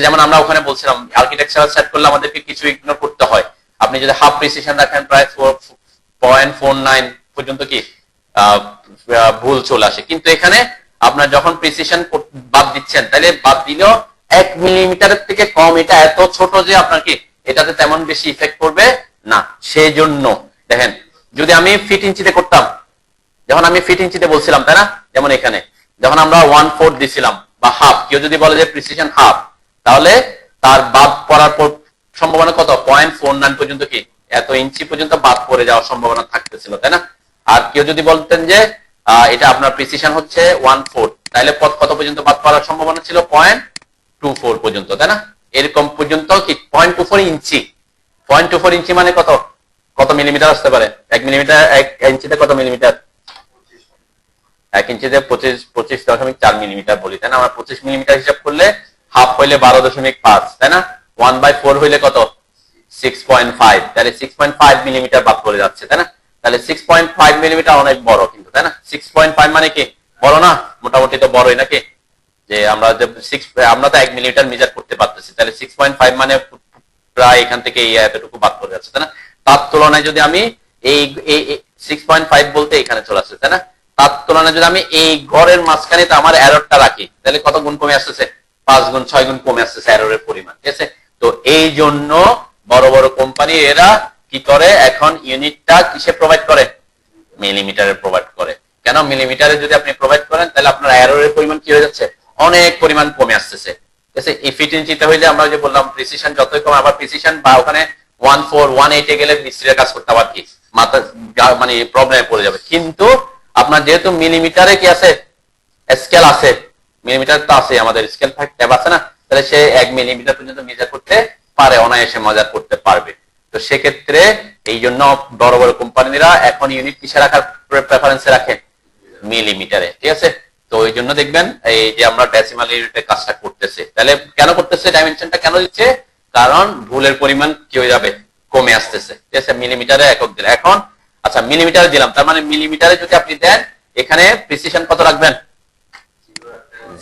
যেমন আমরা ওখানে বলছিলাম আর্কিটেকচারাল সেট করলে আমাদেরকে কিছু ইগনোর করতে হয়। আপনি যদি হাফ প্রিসিশন রাখেন প্রায় 0.49 পর্যন্ত কি ভুল চলে আসে। কিন্তু এখানে আপনার যখন প্রিসিশন বাদ দিচ্ছেন, তাহলে বাদ দিলেও 1 মিলিমিটারের থেকে কম, এটা এত ছোট যে আপনার কি এটাতে তেমন বেশি ইফেক্ট করবে না। সেই জন্য দেখেন, যদি আমি ফিট ইঞ্চিতে করতাম, যখন আমি ফিট ইঞ্চিতে বলছিলাম, তাই না, যেমন এখানে যখন আমরা 1/4 দিছিলাম বা হাফ, কেউ যদি বলে যে প্রিসিশন হাফ, তাহলে তার বাদ পড়ার সম্ভাবনা কত? 0.49 পর্যন্ত কি এত ইঞ্চি পর্যন্ত বাদ পড়ে যাওয়ার সম্ভাবনা থাকতেছিল, তাই না। আর কেউ যদি বলতেন যে এটা আপনার প্রিসিশন হচ্ছে 1/4, তাহলে কত পর্যন্ত বাদ পড়ার সম্ভাবনা ছিল? 0.24 পর্যন্ত, তাই না। এরকম পর্যন্ত কি 0.24 ইঞ্চি। 0.24 ইঞ্চি মানে কত কত মিলিমিটার আসতে পারে? 1 মিলিমিটার, 1 ইঞ্চিতে কত মিলিমিটার? 1 ইঞ্চিতে 25.4 মিলিমিটার বলি, তাই না। আমরা 25 মিলিমিটার হিসাব করলে হাফ হইলে 12.5, তাই না। 1/4 হইলে কত? 6.5, তাহলে 6.5 মিলিমিটার বাদ পড়ে যাচ্ছে, তাই না। তাহলে 6.5 মিলিমিটার অনেক বড় কিন্তু, তাই না। 6.5 মানে কি বড় না? মোটামুটি তো বড়ই নাকি। যে আমরা যে আমরা তো 1 মিলিমিটার মেজার করতে পারতেছি, তাহলে 6.5 মানে প্রায় এখান থেকে এই এতটুকু বাদ পড়ে যাচ্ছে, তাই না। তার তুলনায় যদি আমি এই 6.5 বলতে এখানে চলে আসছে, তাই না। তার তুলনায় যদি আমি এই ঘরের মাঝখানে আমার এররটা রাখি, তাহলে কত গুণ কমে আসতেছে? 5 গুণ 6 গুণ কমে আসতেছে এররের পরিমাণ, ঠিক আছে। তো এই জন্য বড় বড় কোম্পানি এরা কি করে, এখন ইউনিটটা কিসে প্রোভাইড করে? মিলিমিটারে প্রোভাইড করে। কেন? মিলিমিটারে যদি আপনি প্রোভাইড করেন, তাহলে আপনার এররের পরিমাণ কি হয়ে যাচ্ছে? অনেক পরিমাণ কমে আসতেছে, ঠিক আছে। এই ফিট ইঞ্চিতে হইলে আমরা যে বললাম প্রিসিশন যতই কম, আবার প্রিসিশন বা ওখানে 1/4 1/8 গেলে মিস্ত্রির কাজ করতে আবার কি মাথা মানে প্রবলেমে পড়ে যাবে। কিন্তু আপনার যেহেতু মিলিমিটারে কি আছে, স্কেল আছে, মিলিমিটার তো আছে, আমাদের স্কেল ট্যাব আছে না, তাহলে সে 1 মিলিমিটার পর্যন্ত মেজার করতে পারে, অনায়াসে মেজার করতে পারবে। তো সেক্ষেত্রে এই জন্য বড় বড় কোম্পানিরা এখন ইউনিট কিসে রাখার প্রেফারেন্সে রাখে? মিলিমিটারে, ঠিক আছে। তো ওই জন্য দেখবেন এই যে আমরা ডেসিমাল ইউনিটের কাজটা করতেছে, তাহলে কেন করতেছে? ডাইমেনশনটা কেন দিচ্ছে? কারণ ভুলের পরিমাণ কি হয়ে যাবে? কমে আসতেছে, ঠিক আছে। মিলিমিটারে একক দিলে এখন, আচ্ছা মিলিমিটারে দিলাম, তার মানে মিলিমিটারে যদি আপনি দেন, এখানে প্রিসিশন কত রাখবেন?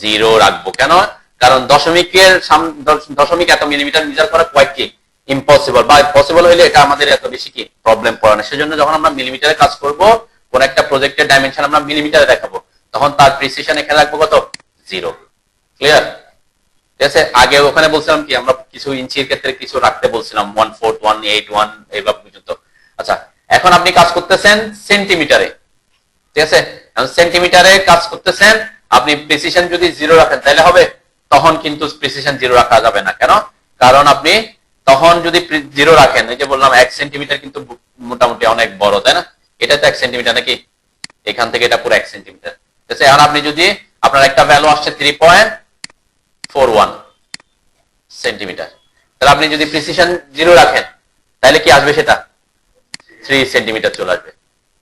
0 রাখবো। কেন? কারণ দশমিক এত মিলিমিটার মেজার করা কোয়াইট কি ইম্পসিবল, বা পসিবল হইলে এটা আমাদের এত বেশি কি প্রবলেম পড়ে না। সেজন্য যখন আমরা মিলিমিটারে কাজ করব, কোন একটা প্রজেক্টের ডাইমেনশন আমরা মিলিমিটারে দেখাবো, তখন তার প্রিসিশন এখানে রাখবো কত? 0। ক্লিয়ার? ঠিক আছে। আগে ওখানে বলছিলাম কি, আমরা কিছু ইঞ্চির ক্ষেত্রে কিছু রাখতে বলছিলাম, 1/4 1/8 1 এইভাবে পর্যন্ত। আচ্ছা, এখন আপনি কাজ করতেছেন সেন্টিমিটারে, ঠিক আছে। সেন্টিমিটারে কাজ করতেছেন, আপনি প্রিসিশন যদি 0 রাখেন তাহলে হবে? তখন কিন্তু প্রিসিশন 0 রাখা যাবে না। কেন? কারণ আপনি তখন যদি 0 রাখেন, এই যে বললাম 1 সেন্টিমিটার কিন্তু মোটামুটি অনেক বড়, তাই না। এটা তো 1 সেন্টিমিটার নাকি, এখান থেকে এটা পুরো 1 সেন্টিমিটার, ঠিক আছে। এখন আপনি যদি আপনার একটা ভ্যালু আসছে 3.41 সেন্টিমিটার, তাহলে আপনি যদি প্রিসিশন 0 রাখেন, তাহলে কি আসবে? সেটা 3 সেন্টিমিটার চলে আসবে,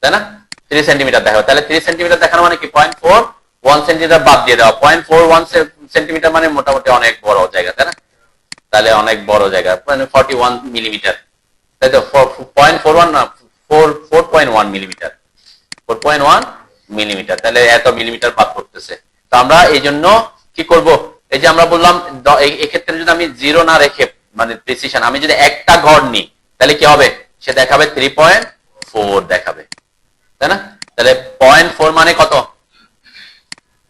তাই না। 3 সেন্টিমিটার দেখাবে, তাহলে 3 সেন্টিমিটার দেখানো মানে কি 0.41 সেন্টিমিটার বাদ দিয়ে দেওয়া। 0.41 সেন্টিমিটার মানে মোটামুটি অনেক বড় জায়গা, তাই না। তাহলে অনেক বড় জায়গা, মানে 41 মিলিমিটার, তাই তো। 0.41 না, 4.1 মিলিমিটার, 4.1 মিলিমিটার, তাহলে এত মিলিমিটার বাদ করতেছে। তো আমরা এই জন্য কি করব? এই যে আমরা বললাম এক্ষেত্রে যদি আমি 0 না রেখে, মানে প্রিসিশন আমি যদি একটা ঘর নিই, তাহলে কি হবে? সে দেখাবে 3.4 দেখাবে, তাই না। তাহলে 0.4 মানে কত?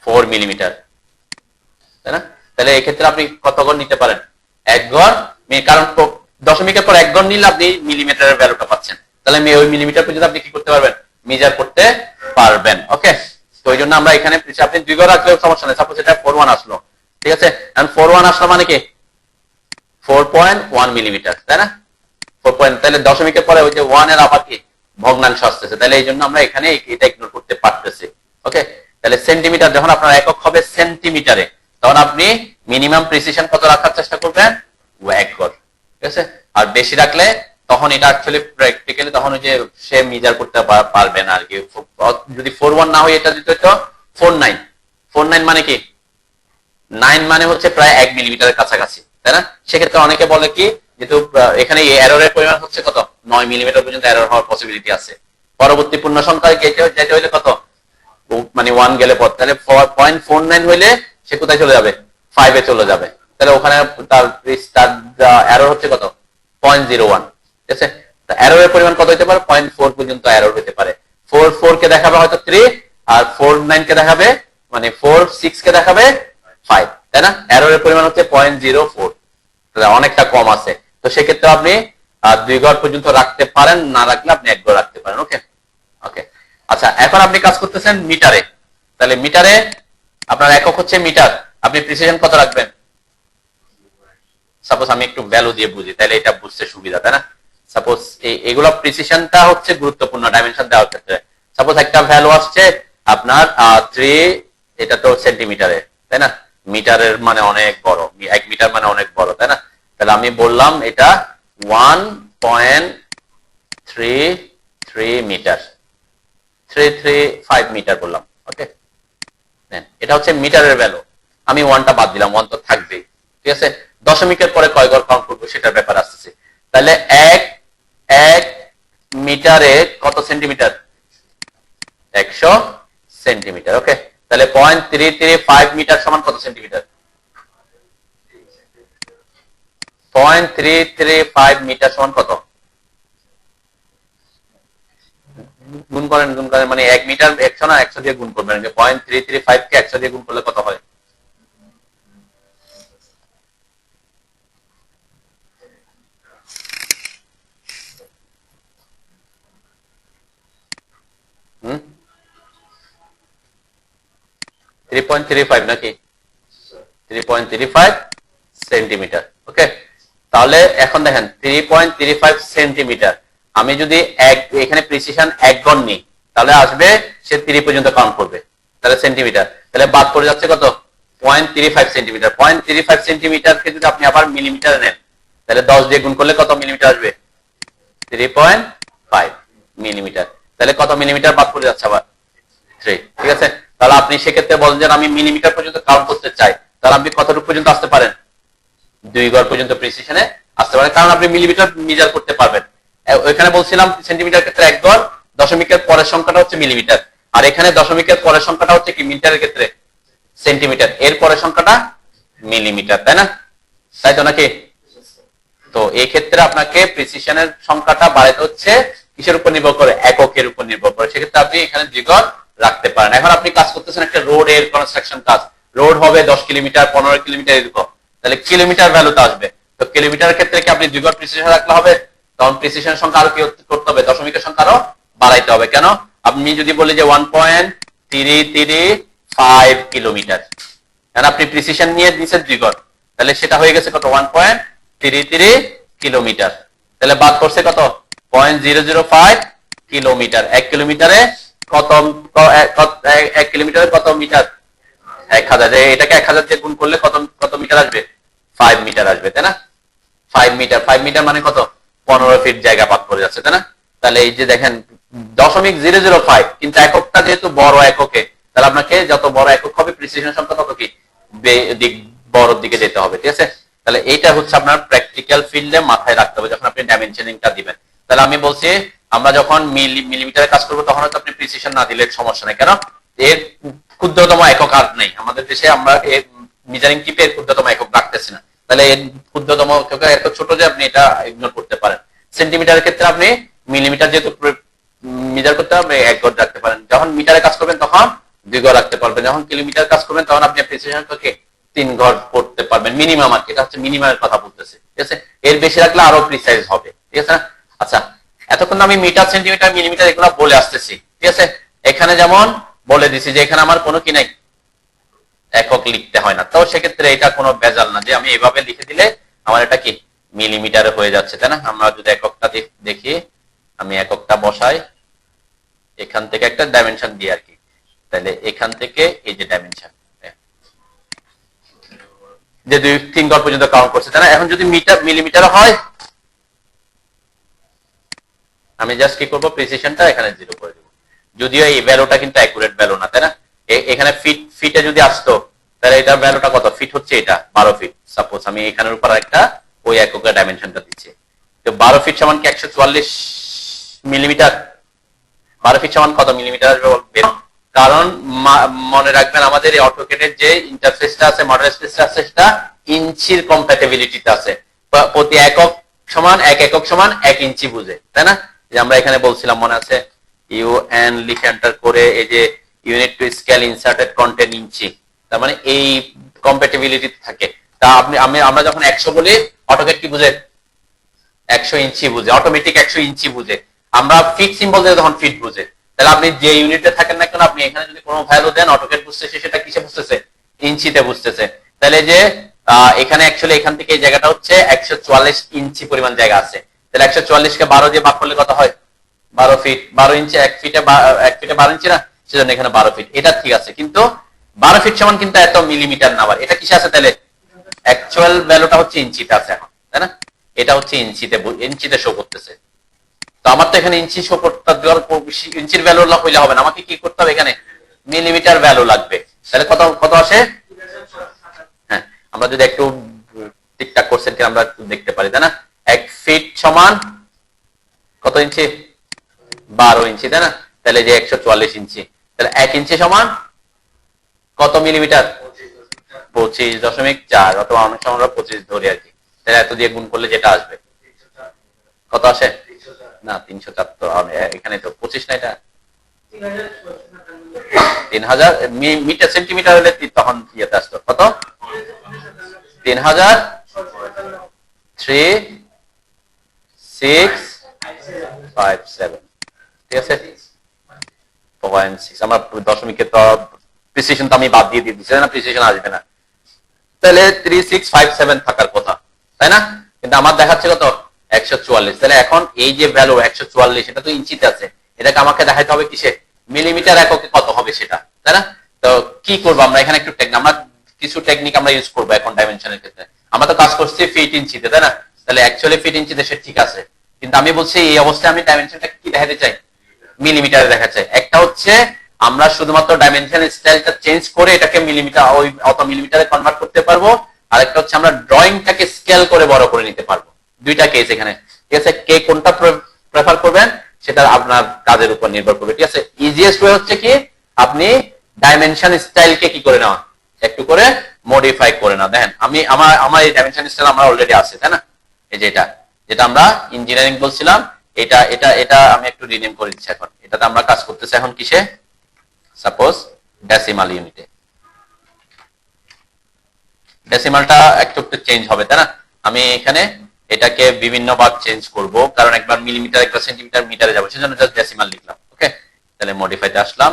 4 মিলিমিটার, তাই না। তাহলে এক্ষেত্রে আপনি কত ঘর নিতে পারেন? 1 ঘর, কারণ দশমিকের পর 1 ঘর নিলে আপনি মিলিমিটারের ভ্যালুটা পাচ্ছেন, তাহলে ওই মিলিমিটার পর্যন্ত আপনি কি করতে পারবেন? মেজার করতে পারবেন। ওকে, তো ওই জন্য আমরা এখানে আপনি 2 ঘর রাখলেও সমস্যা নেই। সাপোজ এটা 4.1 আসলো, ঠিক আছে। এখন 4.1 আসলো মানে কি 4.1 মিলিমিটার, তাই না। 4. তাহলে দশমিকের পরে ওই যে 1 এর আবার কি ভগ্নাংশ আসতেছে, তাহলে এই জন্য আমরা এখানে এটা ইগনোর করতে পারতেছি। ওকে, তাহলে সেন্টিমিটার যখন আপনার একক হবে সেন্টিমিটারে, তখন আপনি মিনিমাম প্রিসিশন কত রাখার চেষ্টা করবেন? 1 ঘর, ঠিক আছে। আর বেশি রাখলে তখন এটা অ্যাকচুয়ালি প্র্যাকটিক্যালি তখন ওই যে সে মেজার করতে পারবে না আর কি। যদি 4.1 না হয়, এটা দিতে হতো 4.9। 4.9 মানে কি 9 মানে হচ্ছে প্রায় 1 মিলিমিটারের কাছাকাছি, তাই না। সেক্ষেত্রে অনেকে বলে কি, যেহেতু এখানে এররের পরিমাণ হচ্ছে কত 9 মিলিমিটার পর্যন্ত এরর হওয়ার পসিবিলিটি আছে। পরবর্তী পূর্ণ সংখ্যায় যেতে হইলে কত, মানে 1 গেলে পর, তাহলে 0.49 হইলে সে কোথায় চলে যাবে? 5 এ চলে যাবে। তাহলে ওখানে তার এরর হচ্ছে কত? 0.01, ঠিক আছে। এররের পরিমাণ কত হতে পারে? 0.4 পর্যন্ত এরর হতে পারে। 4 কে দেখাবে হয়তো 3, আর 49 কে দেখাবে, মানে 46 কে দেখাবে 5, তাই না? এররের পরিমাণ হচ্ছে 0.04, অনেকটা কম আছে। তো সেক্ষেত্রে আপনি 2 ঘর পর্যন্ত রাখতে পারেন, না রাখলে আপনি 1 ঘর রাখতে পারেন। ওকে ওকে আচ্ছা, এখন আপনি কাজ করতেছেন মিটারে। তাহলে মিটারে আপনার একক হচ্ছে মিটার, আপনি প্রিসিশন কত রাখবেন? সাপোজ আমি একটু ভ্যালু দিয়ে বুঝি, তাহলে এটা বুঝতে সুবিধা, তাই না? সাপোজ এগুলো প্রিসিশনটা হচ্ছে গুরুত্বপূর্ণ ডাইমেনশন দেওয়ার ক্ষেত্রে। সাপোজ একটা ভ্যালু আসছে আপনার 3, এটা তো সেন্টিমিটারে, তাই না? মিটারের মানে অনেক বড়, 1 মিটার মানে অনেক বড়, তাই না? তাহলে আমি বললাম এটা 1.33 মিটার, 335 মিটার বললাম। ওকে, এটা হচ্ছে মিটারের ভ্যালু। আমি 1টা বাদ দিলাম, 1 তো থাকবেই, ঠিক আছে? দশমিকের পরে কয় ঘর কাউন্ট করবো সেটার ব্যাপার আসছে। তাহলে এক মিটারে কত সেন্টিমিটার? 100 সেন্টিমিটার। ওকে, তাহলে 0.335 মিটার সমান কত সেন্টিমিটার? 0.335 মিটার সমান কত? গুণ করেন, মানে 1 মিটার 100 না, 100 দিয়ে গুণ করবেন। 0.335 কে 100 দিয়ে গুণ করলে কত হয়? হুম, 3.35 নাকি? 3.35 সেন্টিমিটার। ওকে, তাহলে এখন দেখেন 3.35 সেন্টিমিটার, আমি যদি এখানে প্রিসিশন 1 ঘর নিই, তাহলে আসবে সে 3 পর্যন্ত কাউন্ট করবে, তাহলে সেন্টিমিটার। তাহলে বাদ পড়ে যাচ্ছে কত? 0.35 সেন্টিমিটার। 0.35 সেন্টিমিটারকে যদি আপনি আবার মিলিমিটারে নেন, তাহলে 10 দিয়ে গুণ করলে কত মিলিমিটার আসবে? 3.5 মিলিমিটার। তাহলে কত মিলিমিটার বাদ পড়ে যাচ্ছে? আবার 3। ঠিক আছে, তাহলে আপনি সেক্ষেত্রে বলেন যে আমি মিলিমিটার পর্যন্ত কাউন্ট করতে চাই, তাহলে আপনি কতটুকু পর্যন্ত আসতে পারেন? 2 ঘর পর্যন্ত প্রিসিশনে আসতে পারেন, কারণ আপনি মিলিমিটার মেজার করতে পারবেন। ওইখানে বলছিলাম সেন্টিমিটার ক্ষেত্রে 1 ঘর, দশমিকের পরের সংখ্যাটা হচ্ছে মিলিমিটার, আর এখানে দশমিকের পরের সংখ্যাটা হচ্ছে কি মিটারের ক্ষেত্রে? সেন্টিমিটার, এর পরের সংখ্যাটা মিলিমিটার, তাই না? তাই তো নাকি? তো এই ক্ষেত্রে আপনাকে প্রিসিশনের সংখ্যাটা বাড়াইতে হচ্ছে কিসের উপর নির্ভর করে? এককের উপর নির্ভর করে। সেক্ষেত্রে আপনি এখানে 2 ঘর রাখতে পারেন। এখন আপনি কাজ করতেছেন একটা রোড এর কনস্ট্রাকশন কাজ, রোড হবে 10 কিলোমিটার, 15 কিলোমিটার এরকম, তাহলে কিলোমিটার ভ্যালুতে আসবে। তো কিলোমিটারের ক্ষেত্রে কি আপনি 2 ঘর প্রিসিশন রাখলে হবে? তখন প্রিসিশনের সংখ্যা আরো কি করতে হবে? দশমিকের সংখ্যা আরো বাড়াইতে হবে। কেন? আপনি যদি বলি যে 1.335 কিলোমিটার, কারণ আপনি প্রিসিশন নিয়ে দিচ্ছেন 2 ঘর, তাহলে সেটা হয়ে গেছে কত? 1.33 কিলোমিটার। তাহলে বাদ পড়ছে কত? 0.005 কিলোমিটার। 1 কিলোমিটারে কত? 1 কিলোমিটারে কত মিটার? 1000। এটাকে 1000 দিয়ে গুণ করলে কত কত মিটার আসবে? 5 মিটার আসবে, তাই না? 5 মিটার, 5 মিটার মানে কত? 15 ফিট জায়গা বাদ পড়ে যাচ্ছে, তাই না? তাহলে এই যে দেখেন 0.005, কিন্তু এককটা যেহেতু বড় এককে, তাহলে আপনাকে যত বড় একক হবে প্রিসিশন সংখ্যা তত কি বড় দিকে যেতে হবে। ঠিক আছে, তাহলে এইটা হচ্ছে আপনার প্র্যাকটিক্যাল ফিল্ডে মাথায় রাখতে হবে যখন আপনি ডাইমেনশনিংটা দিবেন। তাহলে আমি বলছি আমরা যখন মিলিমিটারে কাজ করবো তখন হয়তো আপনি প্রিসিশন না দিলে সমস্যা নেই। কেন? এর ক্ষুদ্রতম একক আর নেই আমাদের দেশে, আমরা এর মেজারিং টিপে এর ক্ষুদ্রতম একক রাখতেছি না। তাহলে এর ক্ষুদ্রতম একক এত ছোট যে আপনি এটা ইগনোর করতে পারেন। সেন্টিমিটারের ক্ষেত্রে আপনি মিলিমিটার যেহেতু মেজার করতে হবে 1 ঘর রাখতে পারেন। যখন মিটারে কাজ করবেন তখন 2 ঘর রাখতে পারবেন। যখন কিলোমিটার কাজ করবেন তখন আপনি প্রিসিশনকে 3 ঘর করতে পারবেন মিনিমাম। আর কি, এটা হচ্ছে মিনিমামের কথা বলতেছি। ঠিক আছে, এর বেশি রাখলে আরো প্রিসাইজ হবে। ঠিক আছে না? আচ্ছা, এতক্ষণ আমি মিটার, সেন্টিমিটার, মিলিমিটার এগুলো বলে আসতেছি। ঠিক আছে, এখানে যেমন বলে দিছি যে এখানে আমার কোনো কি নাই, একক লিখতে হয় না। তো সেক্ষেত্রে এটা কোনো বেজাল না যে আমি এভাবে লিখে দিলে আমার এটা কি মিলিমিটারে হয়ে যাচ্ছে, তাই না? আমরা যদি এককটা দেখি, আমি এককটা বসাই এখান থেকে একটা ডাইমেনশন দিয়ে আর কি, তাহলে এখান থেকে এই যে ডাইমেনশন যে 2-3 ঘর পর্যন্ত কাউন্ট করছে, তাই না? এখন যদি মিলিমিটার হয়, আমি জাস্ট কি করবো, প্রিসিশনটা এখানে 0 করে দেবো। যদিও এই ভ্যালুটা কিন্তু অ্যাকুরেট ভ্যালু না, তাই না? এখানে ফিটে যদি আসতো তাহলে এটার ভ্যালুটা কত? ফিট হচ্ছে এটা 12 ফিট। সাপোজ আমি এখানের উপর একটা ওই এককের ডাইমেনশনটা দিচ্ছি, তো 12 ফিট সমান কি 144 মিলিমিটার? 12 ফিট সমান কত মিলিমিটার আসবে বলবেন? কারণ মনে রাখবেন আমাদের এই অটোকেটের যে ইন্টারফেসটা আছে, মডেল স্পেসটা আছে, সেটা ইঞ্চির কম্প্যাটিবিলিটিতে আছে। প্রতি একক সমান 1 একক সমান 1 ইঞ্চি বুঝে, তাই না? যে আমরা এখানে বলছিলাম মনে আছে, ইউএন লিখে এন্টার করে এই যে unit to scale inserted content inch, তার মানে এই কম্প্যাটিবিলিটি থাকে। তা আমরা যখন 100 বলি অটোক্যাড কি বুঝে? 100 ইঞ্চি বুঝে, অটোমেটিক 100 ইঞ্চি বুঝে। আমরা ফিট সিম্বল দিয়ে তখন ফিট বুঝে। তাহলে আপনি যে ইউনিটে থাকেন না কেন, আপনি এখানে যদি কোনো ভ্যালু দেন অটোক্যাড বুঝতেছে সেটা কিসে বুঝতেছে? ইঞ্চিতে বুঝতেছে। তাহলে যে এখানে অ্যাকচুয়ালি এখান থেকে এই জায়গাটা হচ্ছে 144 ইঞ্চি পরিমাণ জায়গা আছে। তাহলে 144 কে 12 দিয়ে ভাগ করলে কত হয়? 12 ফিট। 12 ইঞ্চি 1 ফিটে 12 ইঞ্চি না, সেজন্য এখানে 12 ফিট। এটা ঠিক আছে, কিন্তু 12 ফিট সমান কিন্তু এত মিলিমিটার না। আবার এটা কিসে আছে? তাহলে অ্যাকচুয়াল ভ্যালুটা হচ্ছে ইঞ্চিতে আছে এখন, তাই না? এটা হচ্ছে ইঞ্চিতে শো করতেছে। তো আমার তো এখানে ইঞ্চি শো করতে ইঞ্চির ভ্যালু হইলে হবে না, আমাকে কি করতে হবে? এখানে মিলিমিটার ভ্যালু লাগবে। তাহলে কত কত আসে? হ্যাঁ, আমরা যদি একটু ঠিকঠাক করছেন কি আমরা একটু দেখতে পারি, তাই না? 1 ফিট সমান কত ইঞ্চি? 12 ইঞ্চি, তাই না? তাহলে যে 144 ইঞ্চি, তাহলে 1 ইঞ্চি সমান কত মিলিমিটার? 25.4, অথবা অনেক সময় আমরা 25 ধরি আর কি। তাহলে এত দিয়ে গুণ করলে যেটা আসবে কত আসে? না 304 তো এখানে তো 25 না, এটা 3000 মিটার সেন্টিমিটার হলে তখন ইয়েতে আসতো কত? 30003657, ঠিক আছে? 0.6 আমরা দশমিকের তো প্রিসিশন তো আমি বাদ দিয়ে দিয়েছি, না প্রিসিশন আসবে না। তাহলে 3657 থাকার কথা, তাই না? কিন্তু আমার দেখাচ্ছে কত? 144। তাহলে এখন এই যে ভ্যালু 144, এটা তো ইঞ্চিতে আছে, এটাকে আমাকে দেখাইতে হবে কিসে? মিলিমিটার এককে কত হবে সেটা, তাই না? তো কি করবো আমরা এখানে? একটু আমরা কিছু টেকনিক আমরা ইউজ করবো এখন ডাইমেনশনের ক্ষেত্রে। আমরা তো কাজ করছি ফিট ইঞ্চিতে, তাই না? তাহলে অ্যাকচুয়ালি ফিট ইঞ্চিতে সে ঠিক আছে, কিন্তু আমি বলছি এই অবস্থায় আমি ডাইমেনশনটা কি দেখাতে চাই? মিলিমিটারে দেখা চাই। একটা হচ্ছে আমরা শুধুমাত্র ডাইমেনশন স্টাইলটা চেঞ্জ করে এটাকে মিলিমিটার ওই অত মিলিমিটারে কনভার্ট করতে পারবো, আর একটা হচ্ছে আমরা ড্রয়িংটাকে স্কেল করে বড় করে নিতে পারবো। দুইটা কেস এখানে, ঠিক আছে? কে কোনটা প্রেফার করবেন সেটা আপনার কাজের উপর নির্ভর করবে, ঠিক আছে? ইজিয়েস্ট ওয়ে হচ্ছে কি আপনি ডাইমেনশন স্টাইলকে কি করে নেওয়া, একটু করে মডিফাই করে না। দেখেন আমি আমার এই ডাইমেনশন স্টাইল আমার অলরেডি আছে, তাই না? এই যে যেটা আমরা ইঞ্জিনিয়ারিং বলছিলাম, এটা এটা এটা আমি একটু রিনেম করে দিচ্ছি এখন। এটাতে আমরা কাজ করতেছি এখন কিসে? সাপোজ ডেসিমাল ইউনিটে। ডেসিমালটা একটু চেঞ্জ হবে, তাই না? আমি এখানে এটাকে বিভিন্ন ভাগ চেঞ্জ করব, কারণ একবার মিলিমিটার একবার সেন্টিমিটার মিটারে যাবো, সেজন্য জাস্ট ডেসিমাল লিখলাম। ওকে, তাহলে মডিফাইতে আসলাম।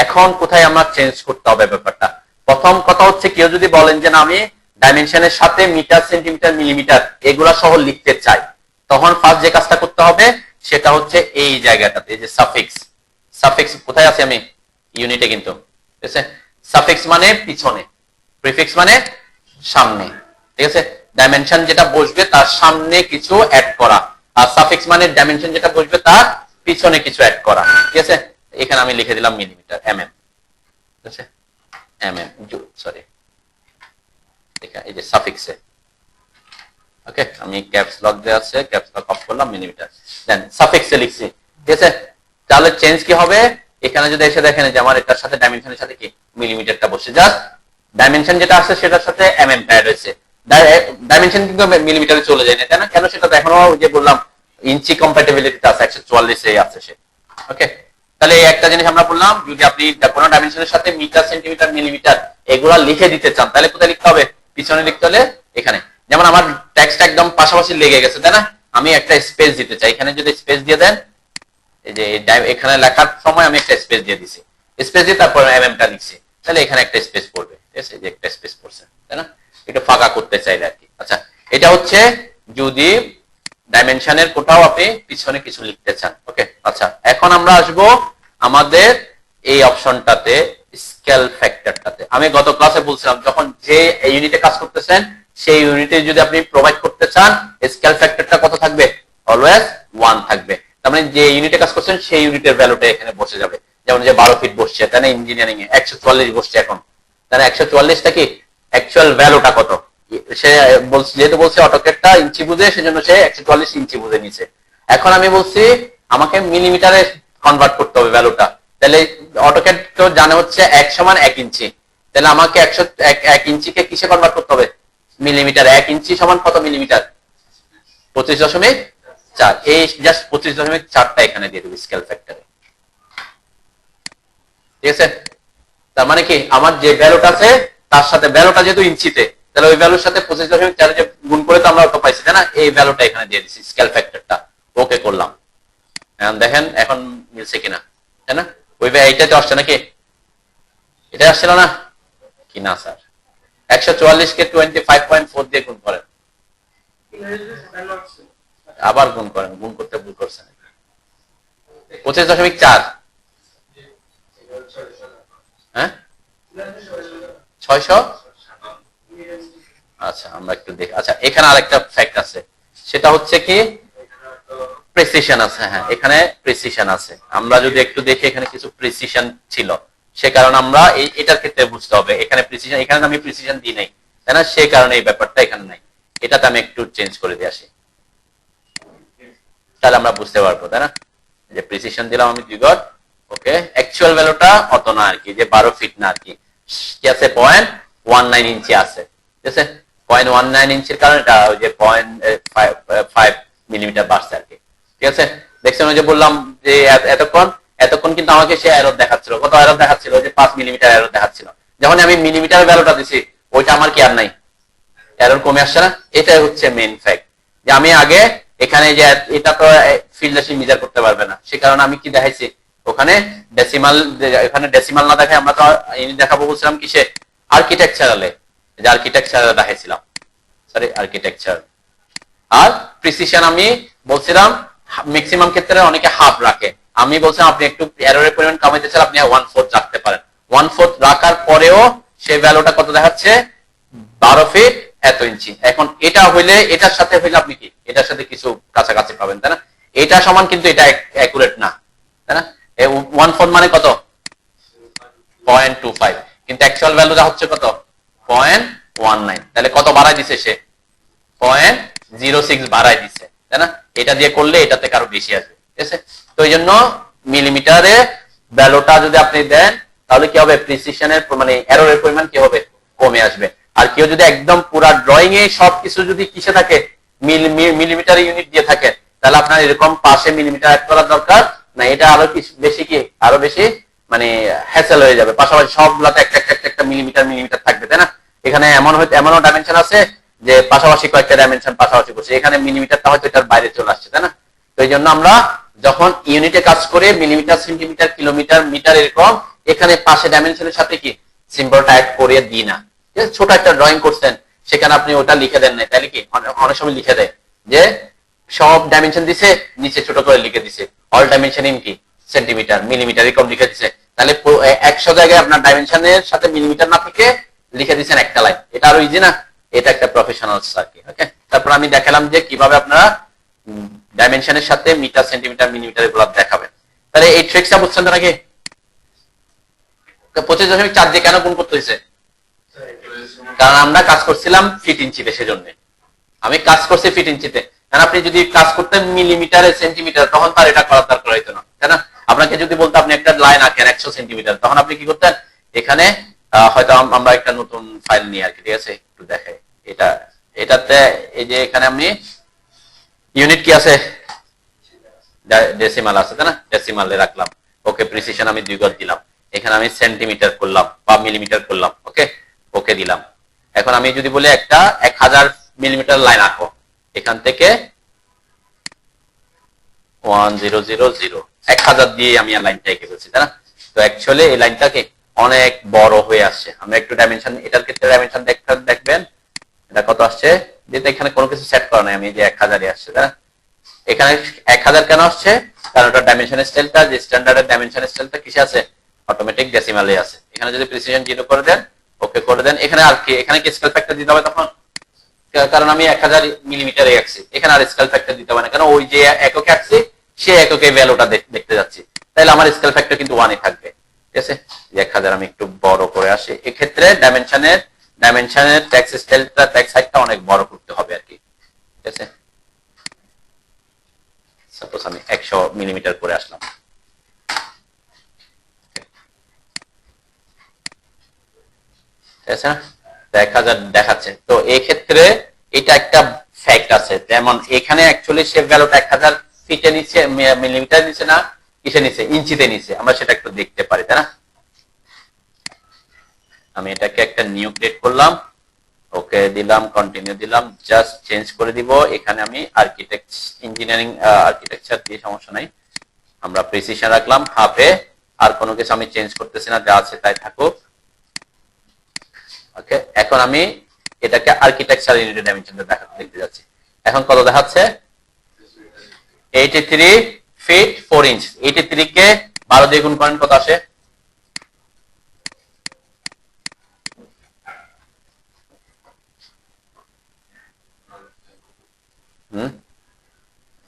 এখন কোথায় আমরা চেঞ্জ করতে হবে ব্যাপারটা? প্রথম কথা হচ্ছে কেউ যদি বলেন যে না আমি ডাইমেনশনের সাথে মিটার সেন্টিমিটার মিলিমিটার এগুলা সহ লিখতে চাই, তখন ফার্স্ট যে কাজটা করতে হবে সেটা হচ্ছে এই জায়গাটাতে, এই যে সাফিক্স। সাফিক্স কোথায় আছে? আমি ইউনিটে, কিন্তু ঠিক আছে? সাফিক্স মানে পিছনে, প্রিফিক্স মানে সামনে, ঠিক আছে? ডাইমেনশন যেটা বসবে তার সামনে কিছু অ্যাড করা, আর সাফিক্স মানে ডাইমেনশন যেটা বসবে তার পিছনে কিছু অ্যাড করা, ঠিক আছে? এখানে আমি লিখে দিলাম মিলিমিটার, এমএম, ঠিক আছে? এমএম, সরি, এই যে সাফিক্সে। ওকে, আমি ক্যাপস লক দেয়া আছে, ক্যাপস লক অফ করলাম, মিলিমিটার, দেন সাফিক্সে লিখছি, ঠিক আছে? তাহলে চেঞ্জ কি হবে? এখানে যদি এসে দেখেন যে আমার এটার সাথে ডাইমেনশনের সাথে কি মিলিমিটারটা বসে, জাস্ট ডাইমেনশন যেটা আছে সেটার সাথে এমএম অ্যাড হয়েছে, ডাইমেনশন কিন্তু মিলিমিটারে চলে যায় না, তাই না? কেন? সেটা তো এখনো যে বললাম ইঞ্চি কম্প্যাটিবিলিটি আছে, 144 আছে সে। ওকে, তাহলে এই একটা জিনিস আমরা বললাম, যদি আপনি কোনো ডাইমেনশনের সাথে মিটার সেন্টিমিটার মিলিমিটার এগুলা লিখে দিতে চান, তাহলে কোথায় লিখতে হবে? পিছনে লিখতে হলে এখানে। যেমন আমার টেক্সট একদম পাশাপাশি লেগে গেছে, তাই না? আমি একটা স্পেস দিতে চাই, এখানে যদি স্পেস দিয়ে দেন, এই যে এখানে লেখার সময় আমি একটা স্পেস দিয়ে দিছি, স্পেস দিয়ে তারপর এমএমটা লিখছি, তাহলে এখানে একটা স্পেস পড়বে, ঠিক আছে? যে একটা স্পেস পড়ছে, তাই না? একটু ফাঁকা করতে চাইলে আর কি। আচ্ছা, এটা হচ্ছে যদি ডাইমেনশনের কোথাও আপনি পিছনে কিছু লিখতে চান। ওকে, আচ্ছা, এখন আমরা আসবো আমাদের এই অপশনটাতে, স্কেল ফ্যাক্টরটাতে। আমি গত ক্লাসে বলছিলাম যখন যে ইউনিটে কাজ করতেছেন সেই ইউনিটে যদি আপনি প্রোভাইড করতে চান, স্কেল ফ্যাক্টরটা কত থাকবে? অলওয়েজ 1 থাকবে। তার মানে যে ইউনিটে কাজ করছেন সেই ইউনিটের ভ্যালুটা এখানে বসে যাবে। যেমন যে 12 ফিট বসছে, তাই না? ইঞ্জিনিয়ারিং এ 144 বসছে এখন, তাহলে 144টা কি অ্যাকচুয়াল ভ্যালুটা কত? সে বলছে, যেহেতু বলছে অটোক্যাডটা ইঞ্চি বুঝে, সেজন্য সে 144 ইঞ্চি বুঝে নিছে। এখন আমি বলছি আমাকে মিলিমিটারে কনভার্ট করতে হবে ভ্যালুটা, তাহলে অটোক্যাড তো জানে হচ্ছে 1 সমান 1 ইঞ্চি, তাহলে আমাকে 1 ইঞ্চিকে কিসে কনভার্ট করতে হবে? মিলিমিটার। 1 ইঞ্চি সমান কত মিলিমিটার? 25.4, এই জাস্ট 25.4টা এখানে দিয়ে দেবো স্কেল ফ্যাক্টরে। ঠিক আছে, তার মানে কি আমার যে ভ্যালুটা আছে তার সাথে ভ্যালুটা যেহেতু ইঞ্চিতে, তাহলে ওই ভ্যালুর সাথে 25.4 যে গুণ করে তো আমরা অত পাইছি, তাই না? এই ভ্যালুটা এখানে দিয়ে দিচ্ছি স্কেল ফ্যাক্টরটা, ওকে করলাম। এখন দেখেন এখন মিলছে কিনা, তাই না? ওই এইটাতে আসছে নাকি, এটা আসছিল না কি না স্যার? 144 কে 25.4 দিয়ে গুণ করেন, আবার গুণ করেন, গুণ করতে ভুল করছেন। 25.4, হ্যাঁ 600। আচ্ছা আমরা একটু দেখি। আচ্ছা এখানে আরেকটা ফ্যাক্ট আছে, সেটা হচ্ছে কি প্রিসিশন আছে। হ্যাঁ এখানে প্রিসিশন আছে, আমরা যদি একটু দেখি এখানে কিছু প্রিসিশন ছিল, সে কারণে আমরা এটার ক্ষেত্রে বুঝতে হবে এখানে প্রিসিশন, এখানে আমি প্রিসিশন দিই নাই, তাই না? সেই কারণে এই ব্যাপারটা এখানে নাই। এটাতে আমি একটু চেঞ্জ করে দিয়ে আসি, তাহলে আমরা বুঝতে পারবো, তাই না? যে প্রিসিশন দিলাম আমি 2 গজ, ওকে। অ্যাকচুয়াল ভ্যালুটা অত না আর কি, যে 12 ফিট না আর কি, কি আছে 0.19 ইঞ্চি আছে। ঠিক আছে, 0.19 ইঞ্চির কারণে এটা ওই যে 0.5 মিলিমিটার বাড়ছে আর কি। ঠিক আছে, দেখছেন ওই যে বললাম যে এতক্ষণ কিন্তু আমাকে সে এরর দেখাচ্ছিল, কত এরর দেখাচ্ছিল? যে 5 মিলিমিটার এরর দেখাচ্ছিল। যখন আমি মিলিমিটার ভ্যালুটা দিছি, ওইটা আমার কি আর নাই, এরর কমে আসছে না? এটাই হচ্ছে মেইন ফ্যাক্ট, যে আমি আগে এখানে যে এটা তো ফিল্ড এসে মেজার করতে পারবে না, সে কারণে আমি কি দেখাইছি ওখানে ডেসিমাল, এখানে ডেসিমাল না দেখাই আমরা তো দেখাবো বলছিলাম কিসে, আর্কিটেকচারালে, যে আর্কিটেকচারালে দেখাইছিলাম, সরি আর্কিটেকচার। আর প্রিসিশন আমি বলছিলাম ম্যাক্সিমাম ক্ষেত্রে অনেকে হাফ রাখে, আমি বলছিলাম আপনি একটু এররের পরিমাণ কমাইতে চান, আপনি 1/4 রাখতে পারেন। 1/4 রাখার পরেও সেই ভ্যালুটা কত দেখাচ্ছে, 12 ফিট এত ইঞ্চি। এখন এটা হইলে এটার সাথে হইলে আপনি কি এটার সাথে কিছু কাছাকাছি পাবেন, তাই না? এটা সমান কিন্তু এটা অ্যাকুরেট না, তাই না? 1/4 মানে কত, 0.25, কিন্তু অ্যাকচুয়াল ভ্যালুটা হচ্ছে কত, 0.19। তাহলে কত বাড়াই দিছে সে, 0.06 বাড়াই দিছে, তাই না? এটা দিয়ে করলে এটাতে আরো বেশি আসবে। ঠিক আছে, তো এই জন্য মিলিমিটারে ভ্যালুটা যদি আপনি দেন, তাহলে কি হবে, প্রিসিশনের মানে এররের পরিমাণ কি হবে, কমে আসবে। আর কেউ যদি একদম পুরা ড্রয়িং এ সবকিছু যদি কিসে থাকে, মিলিমিটার ইউনিট দিয়ে থাকে, তাহলে আপনার এরকম পাশে মিলিমিটার অ্যাড করার দরকার না। এটা আরো বেশি কি, আরো বেশি মানে হ্যাসেল হয়ে যাবে। পাশাপাশি সবগুলাতে একটা একটা মিলিমিটার থাকবে, তাই না? এখানে এমনও ডাইমেনশন আছে যে পাশাপাশি কয়েকটা ডাইমেনশন পাশাপাশি করছে, এখানে মিলিমিটারটা হয়তো এটার বাইরে চলে আসছে, তাই না? তো এই জন্য আমরা যখন ইউনিটে কাজ করে মিলিমিটার, সেন্টিমিটার, কিলোমিটার, মিটার এরকম এখানে পাশে ডাইমেনশনের সাথে কি সিম্বলটা অ্যাড করে দিই না। ছোট একটা ড্রয়িং করছেন, সেখানে আপনি ওটা লিখে দেন না, তাহলে কি অনেক সময় লিখে দেয় যে সব ডাইমেনশন দিছে, নিচে ছোট করে লিখে দিছে অল ডাইমেনশন ইন কি সেন্টিমিটার, মিলিমিটার এরকম লিখে দিছে। তাহলে 100 জায়গায় আপনার ডাইমেনশনের সাথে মিলিমিটার না থেকে লিখে দিচ্ছেন একটা লাইন, এটা আরো ইজি না? এটা একটা প্রফেশনাল সার্কিট। ওকে, তারপর আমি দেখালাম যে কিভাবে আপনারা ডাইমেনশনের সাথে মিটার, সেন্টিমিটার, মিলিমিটার এগুলো দেখাবেন। তাহলে এই ট্রিক্সটা বুঝছেন তো নাকি? 25.4 দিয়ে কেন গুণ করতে হয়েছে? কারণ আমরা কাজ করছিলাম ফিট ইঞ্চিতে, সেজন্য আমি কাজ করছি ফিট ইঞ্চিতে। কারণ আপনি যদি কাজ করতেন মিলিমিটারে, সেন্টিমিটার, তখন তার এটা করার দরকার হইতো না, তাই না? আপনাকে যদি বলতো আপনি একটা লাইন আঁকেন 100 সেন্টিমিটার, তখন আপনি কি করতেন, এখানে হয়তো আমরা একটা নতুন ফাইল নিয়ে আর কি, ঠিক আছে একটু দেখাই এটাতে, এই যে এখানে আমি ইউনিট কি আছে, ডেসিমাল আছে, তাই না? ডেসিমালে রাখলাম, ওকে। প্রিসিশন আমি 2 গজ দিলাম, এখানে আমি সেন্টিমিটার করলাম বা মিলিমিটার করলাম, ওকে, ওকে দিলাম। এখন আমি যদি বলি একটা 1000 মিলিমিটার লাইন আঁকো, এখান থেকে 1000 দিয়ে আমি লাইনটা এঁকে ফেলছি, তাই না? তো অ্যাকচুয়ালি এই লাইনটাকে অনেক বড় হয়ে আসছে। আমরা একটু ডাইমেনশন, এটার ক্ষেত্রে ডাইমেনশন দেখবেন এটা কত আসছে, যেটা এখানে কোনো কিছু সেট করা নাই, আমি যে 1000 আসছে, তাই না? এখানে 1000 কেন আসছে, কারণ ওটা ডাইমেনশন স্টাইলটা, যে স্ট্যান্ডার্ডের ডাইমেনশন স্টাইলটা কিসে আছে, অটোমেটিক ডেসিমালে আছে। এখানে যদি প্রিসিশন 0 করে দেন, ওকে করে দেন, এখানে আর কি, এখানে কি স্কেল ফ্যাক্টর দিতে হবে তখন, কারণ আমি 1000 মিলিমিটারে আঁকছি, এখানে আর স্কেল ফ্যাক্টর দিতে হবে না, কারণ ওই যে এককে আঁকছি সে এককে ভ্যালুটা দেখতে যাচ্ছি, তাহলে আমার স্কেল ফ্যাক্টর কিন্তু 1 থাকবে। ঠিক আছে, 1000 আমি একটু বড় করে আসি, এক্ষেত্রে ডাইমেনশনের ট্যাক্স স্টাইলটা, ট্যাক্স হাইটটা অনেক বড় করতে হবে আর কি। ঠিক আছে, সাপোজ আমি 100 মিলিমিটার করে আসলাম, ঠিক আছে, 1000 দেখাচ্ছে। তো এই ক্ষেত্রে এটা একটা ফ্যাক্ট আছে, যেমন এখানে অ্যাকচুয়ালি সে ভ্যালুটা 1000 ফিটে নিচে, মিলিমিটার নিচে না কিসে নিচে, ইঞ্চিতে নিচে, আমরা সেটা একটু দেখতে পারি, তাই না? আমি এটাকে একটা নিউ ক্রিয়েট করলাম, ওকে দিলাম, কন্টিনিউ দিলাম, জাস্ট চেঞ্জ করে দিব। এখানে আমি আর্কিটেকচার দিয়ে সমস্যা নাই, আমরা প্রিসিশন রাখলাম হাফে, আর কোনো কিছু আমি চেঞ্জ করতেছি না, যা আছে তাই থাকুক। ওকে, এখন আমি এটাকে আর্কিটেকচার ইউনিট ডাইমেনশন দেখতে যাচ্ছি। এখন কত দেখাচ্ছে? 83 ফিট 4 ইঞ্চ। 83 কে 12 দিয়ে গুণ করেন, কত আসে? হুম,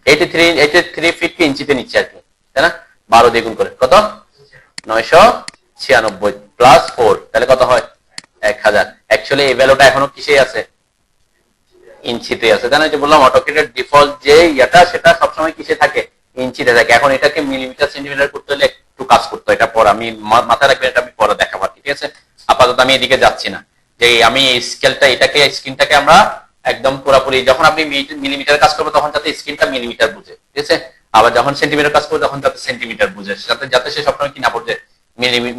83 ফিট কে ইঞ্চিতে নিচ্ছে আর কি, তাই না? 12 দিয়ে গুণ করে কত? 996 প্লাস 4, তাহলে কত হয়? 1000। অ্যাকচুয়ালি এই ভ্যালুটা এখনো কিসে আছে? ইঞ্চিতে আছে, তাই না? যে বললাম অটোকেটের ডিফল্ট যে ইয়াটা, সেটা সবসময় কিসে থাকে? ইঞ্চিতে থাকে। এখন এটাকে মিলিমিটার সেন্টিমিটার করতে হলে একটু কাজ করতে হয়, এটা পরে আমি মাথায় রাখবেন, এটা আমি পরে দেখাবো, ঠিক আছে? আপাতত আমি এদিকে যাচ্ছি না, যে আমি স্কেলটা, এটাকে স্ক্রিনটাকে আমরা একদম পুরোপুরি, যখন আপনি মিলিমিটার কাজ করবো তখন যাতে স্ক্রিনটা মিলিমিটার বুঝে, ঠিক আছে? আবার যখন সেন্টিমিটার কাজ করবো তখন যাতে সেন্টিমিটার বুঝে, যাতে সে সবসময় কি না বুঝে,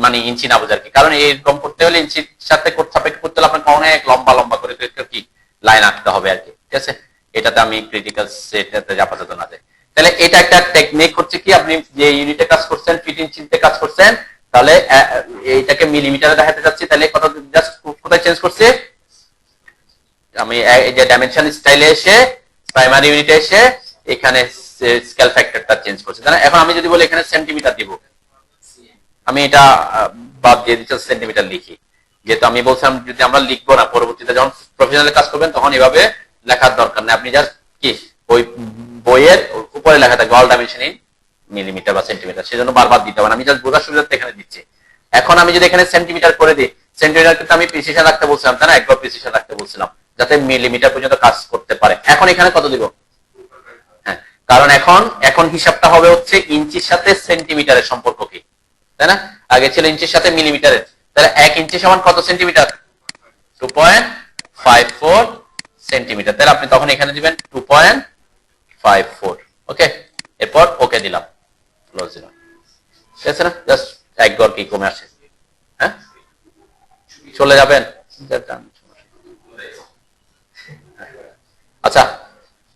মানে ইঞ্চি না বুঝে আর কি। কারণ এইরকম করতে হলে ইঞ্চির সাথে সাপেক্ষ করতে হলে আপনাকে অনেক লম্বা লম্বা করে কি লাইন আঁকতে হবে আর কি, ঠিক আছে? এটাতে আমি ক্রিটিক্যাল সেটাতে আপাতত না যাই। তাহলে এটা একটা টেকনিক হচ্ছে কি, আপনি যে ইউনিটে কাজ করছেন, ফিট ইঞ্চিতে কাজ করছেন, তাহলে এইটাকে মিলিমিটারে দেখাতে যাচ্ছি, তাহলে কত জাস্ট কোথায় চেঞ্জ করছি? আমি এই যে ডাইমেনশন স্টাইলে এসে প্রাইমারি ইউনিটে এসে এখানে স্কেল ফ্যাক্টরটা চেঞ্জ করছি, তাই না? এখন আমি যদি বলি এখানে সেন্টিমিটার দিব, আমি এটা বাদ দিয়ে দিচ্ছি, সেন্টিমিটার লিখি, যেহেতু আমি বলছিলাম যদি আমরা লিখবো না, পরবর্তীতে যখন প্রফেশনাল কাজ করবেন তখন এভাবে লেখার দরকার নেই, আপনি জাস্ট কি ওই বইয়ের উপরে লেখা থাকবে অল ডাইমেনশন ইন মিলিমিটার বা সেন্টিমিটার, সেজন্য বারবার দিতে হবে না, আমি জাস্ট বোঝার সুবিধার্থে এখানে দিচ্ছি। এখন আমি যদি এখানে সেন্টিমিটার করে দিই, সেন্টিমিটার কিন্তু আমি প্রিসিশন রাখতে বলছিলাম, তাই না? একবার প্রিসিশন রাখতে বলছিলাম যাতে মিলিমিটার পর্যন্ত কাজ করতে পারে। এখন এখানে কত দিব? হ্যাঁ, কারণ এখন হিসাবটা হবে হচ্ছে ইঞ্চির সাথে সেন্টিমিটারের সম্পর্ক কি, তাই না? আগে ছিল ইঞ্চির সাথে মিলিমিটারের, তাহলে 1 ইঞ্চি সমান কত সেন্টিমিটার? 2.54 সেন্টিমিটার, তাহলে আপনি তখন এখানে দিবেন 2.54। ওকে, এরপর ওকে দিলাম, ক্লোজ দিলাম, ঠিক আছে না? জাস্ট এক গড় কি কমে আসে, হ্যাঁ? চলে যাবেন। আচ্ছা,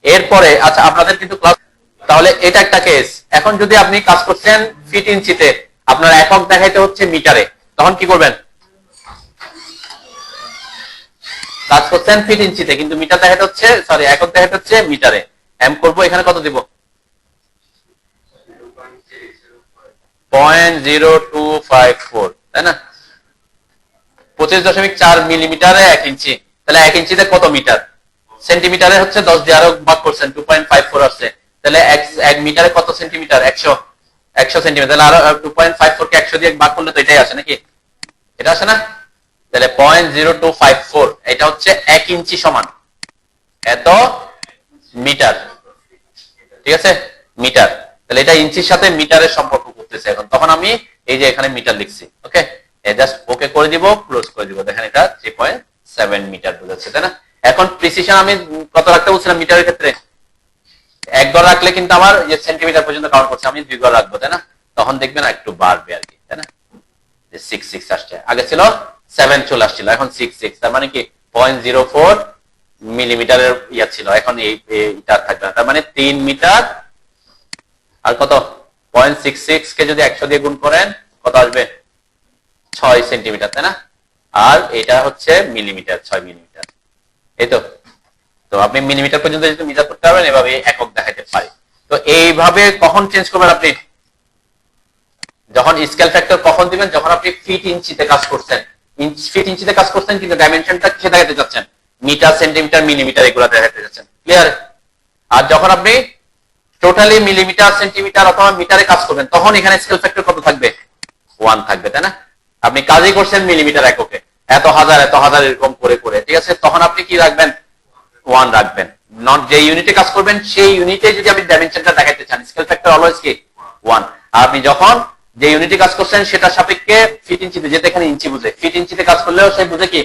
এরপরে আচ্ছা আপনাদের কিন্তু ক্লাস, তাহলে এটা একটা কেস। এখন যদি আপনি কাজ করছেন ফিট ইঞ্চিতে, আপনার একক দেখাইতে হচ্ছে মিটারে, তখন কি করবেন? কাজ করছেন ফিট ইঞ্চিতে কিন্তু মিটার দেখাইতে হচ্ছে, সরি একক দেখাইতে হচ্ছে মিটারে, এম করব, এখানে কত দিব? 0.0254, তাই না? 25.4 মিলিমিটারে 1 ইঞ্চি, তাহলে 1 ইঞ্চিতে কত মিটার? সেন্টিমিটারে হচ্ছে 10 দিয়ে আরো ভাগ করছেন, 2.54 আসছে, তাহলে 1 মিটারে কত সেন্টিমিটার? 100 সেন্টিমিটার, তাহলে আরো 2.54 কে 100 দিয়ে ভাগ করলে তো এটাই আসে নাকি? এটা আসে না? তাহলে 0.0254, এটা হচ্ছে 1 ইঞ্চি সমান এত মিটার, ঠিক আছে? মিটার, তাহলে এটা ইঞ্চির সাথে মিটারের সম্পর্ক করতেছে এখন, তখন আমি এই যে এখানে মিটার লিখছি, ওকে, জাস্ট ওকে করে দিব, ক্লোজ করে দিব, দেখেন এটা 3.7 মিটার বোঝাচ্ছে, তাই না? এখন প্রিসিশন আমি কত রাখতে বলছিলাম মিটারের ক্ষেত্রে? 1 গড় রাখলে কিন্তু আমার যে সেন্টিমিটার পর্যন্ত কাউন্ট করছে, আমি 2 গড় রাখবো, তাই না? তখন দেখবেন একটু বাড়বে আর কি, তাই না? 66 আসছে, আগে ছিল 7 চলে আসছিল, এখন 66, তার মানে কি 0.04 মিলিমিটারের ইয়া ছিল, এখন এইটা থাকবে না, তার মানে 3 মিটার আর কত? 0.66 কে যদি 100 দিয়ে গুণ করেন কত আসবে? 6 সেন্টিমিটার, তাই না? আর এটা হচ্ছে মিলিমিটার, 6 মিলিমিটার, এই তো। তো আপনি মিলিমিটার পর্যন্ত যদি মিটার করতে পারবেন, এভাবে একক দেখাতে পারে। তো এইভাবে কখন চেঞ্জ করবেন আপনি? যখন স্কেল ফ্যাক্টর কখন দিবেন? যখন আপনি ফিট ইঞ্চিতে কাজ করছেন, ফিট ইঞ্চিতে কাজ করছেন কিন্তু ডাইমেনশনটা কিসে দেখাতে চাচ্ছেন? মিটার, সেন্টিমিটার, মিলিমিটার, এগুলো দেখাতে চাচ্ছেন, ক্লিয়ার? আর যখন আপনি টোটালি মিলিমিটার, সেন্টিমিটার অথবা মিটারে কাজ করবেন, তখন এখানে স্কেল ফ্যাক্টর কত থাকবে? 1 থাকবে, তাই না? আপনি কাজই করছেন মিলিমিটার এককে, এত হাজার এরকম করে করে, ঠিক আছে? তখন আপনি কি রাখবেন? 1 রাখবেন। নট যে ইউনিটে কাজ করবেন সেই ইউনিটে যদি আপনি ডাইমেনশনটা দেখাতে চান, স্কেল ফ্যাক্টর অলওয়েজ কি 1। আর আপনি যখন যে ইউনিটে কাজ করছেন সেটা সাপেক্ষে ফিট ইঞ্চিতে, যেটা এখানে ইঞ্চি বুঝে, ফিট ইঞ্চিতে কাজ করলেও সে বুঝে কি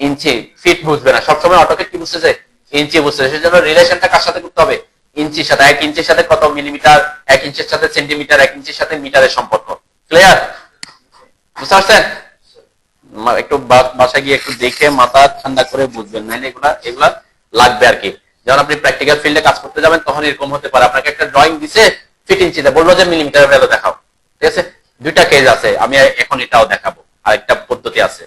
ইঞ্চি, ফিট বুঝবে না, সবসময় অটোকেট কি বুঝতেছে? ইঞ্চি বুঝতে হবে, সেজন্য রিলেশনটা কার সাথে করতে হবে? ইঞ্চির সাথে। 1 ইঞ্চির সাথে কত মিলিমিটার, 1 ইঞ্চির সাথে সেন্টিমিটার, 1 ইঞ্চির সাথে মিটারের সম্পর্ক। ক্লিয়ার? বুঝতে পারছেন? একটু বাসায় গিয়ে একটু দেখে মাথা ঠান্ডা করে বুঝবেন, নাইলে এগুলা লাগবে আর কি। যখন আপনি প্র্যাকটিক্যাল ফিল্ডে কাজ করতে যাবেন তখন এরকম হতে পারে, আপনাকে একটা ড্রয়িং দিছে ফিট ইঞ্চিতে, বললো যে মিলিমিটার ভ্যালু দেখাও, ঠিক আছে? দুইটা কেস আছে, আমি এখন এটাও দেখাবো, আরেকটা পদ্ধতি আছে।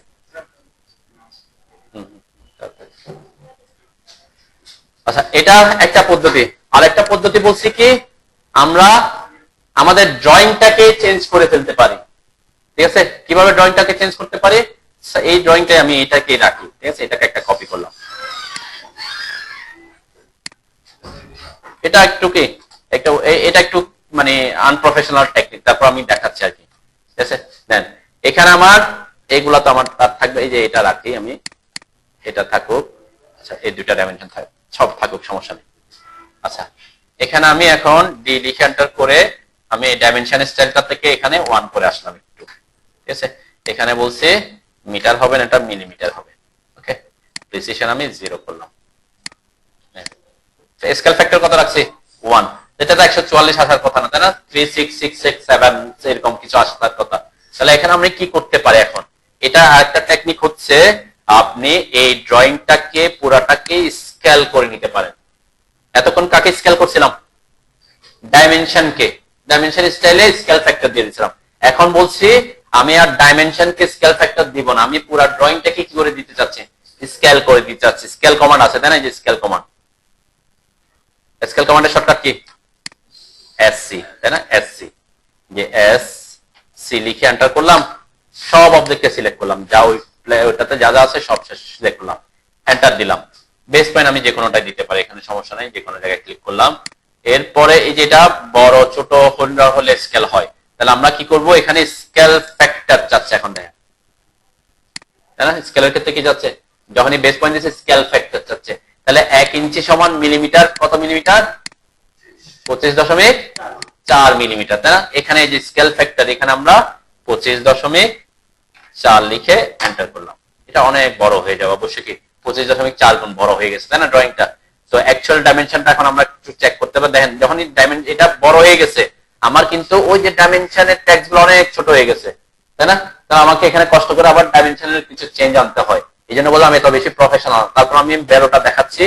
আচ্ছা, এটা একটা পদ্ধতি। আর একটা পদ্ধতি বলছি কি, আমরা আমাদের ড্রয়িংটাকে চেঞ্জ করে ফেলতে পারি, ঠিক আছে? কিভাবে ড্রয়িংটাকে চেঞ্জ করতে পারি? এই ড্রয়িংটাই আমি এটাকে রাখি, ঠিক আছে? এটাকে একটা কপি করলাম। এটা একটু কি এটা একটু মানে আনপ্রফেশনাল টেকনিক, তারপর আমি দেখাচ্ছি আর কি, ঠিক আছে? দেন এখানে আমার এইগুলা তো আমার থাকবে, এই যে এটা রাখি আমি, এটা থাকুক। আচ্ছা, এই দুইটা ডাইমেনশন সব থাকুক, সমস্যা নেই। আচ্ছা, এখানে আমি এখন ডি লিখে এন্টার করে আমি ডাইমেনশন স্টাইলটা থেকে এখানে 1 করে আসলাম একটু, ঠিক আছে? এখানে বলছে মিটার হবে না, এটা মিলিমিটার হবে। ওকে, প্রিসিশন আমি 0 করলাম। স্কেল ফ্যাক্টর কত রাখছি? 1। এটা তো 144 আসার কথা না, তাই না? 36667 এরকম কিছু আসার কথা। তাহলে এখানে আমরা কি করতে পারি এখন? এটা আরেকটা টেকনিক হচ্ছে, আপনি এই ড্রয়িংটাকে পুরাটাকে স্কেল করে নিতে পারেন। এতক্ষণ কাকে স্কেল করছিলাম? ডাইমেনশনকে। ডাইমেনশন স্টাইলে স্কেল ফ্যাক্টর দিয়ে দিয়েছিলাম। এখন বলছি আমি আর ডাইমেনশনকে স্কেল ফ্যাক্টর দিব না, আমি পুরো ড্রয়িংটাকে কি করে দিতে চাচ্ছি? স্কেল করে দিতে চাচ্ছি। স্কেল কমান্ড আছে, তাই না? যে স্কেল কমান্ড, স্কেল কমান্ডের শর্টকাট কি? এসসি, তাই না? এসসি, যে এস সি লিখে এন্টার করলাম, সব অবজেক্টকে সিলেক্ট করলাম, যা ওইটাতে যা যা আছে সব সিলেক্ট করলাম, এন্টার দিলাম। বেস পয়েন্ট আমি যে কোনোটাই দিতে পারি, এখানে সমস্যা নাই, যে কোনো জায়গায় ক্লিক করলাম। এরপরে এই যেটা বড় ছোট হলে স্কেল হয়, তাহলে আমরা কি করব? এখানে স্কেল ফ্যাক্টর যাচ্ছে এখন, দেখেন, তাই না? স্কেলের ক্ষেত্রে কি যাচ্ছে? যখনই বেস পয়েন্ট দিচ্ছে স্কেল ফ্যাক্টর যাচ্ছে। তাহলে 1 ইঞ্চি সমান মিলিমিটার, কত মিলিমিটার? 25.4 মিলিমিটার, তাই না? এখানে যে স্কেল ফ্যাক্টর, এখানে আমরা 25.4 লিখে এন্টার করলাম। এটা অনেক বড় হয়ে যাবে অবশ্যই, কি 25.4 গুণ বড় হয়ে গেছে, তাই না ড্রয়িংটা? তো অ্যাকচুয়াল ডাইমেনশনটা এখন আমরা একটু চেক করতে পারি। দেখেন, যখনই এটা বড় হয়ে গেছে, আমার কিন্তু ওই যে ডাইমেনশনের ট্যাক্স গুলো অনেক ছোট হয়ে গেছে, তাই না? তাহলে আমাকে এখানে কষ্ট করে আবার ডাইমেনশনের কিছু চেঞ্জ আনতে হয়। এই জন্য বললাম এত বেশি প্রফেশনাল। তারপর আমি বেরোটা দেখাচ্ছি,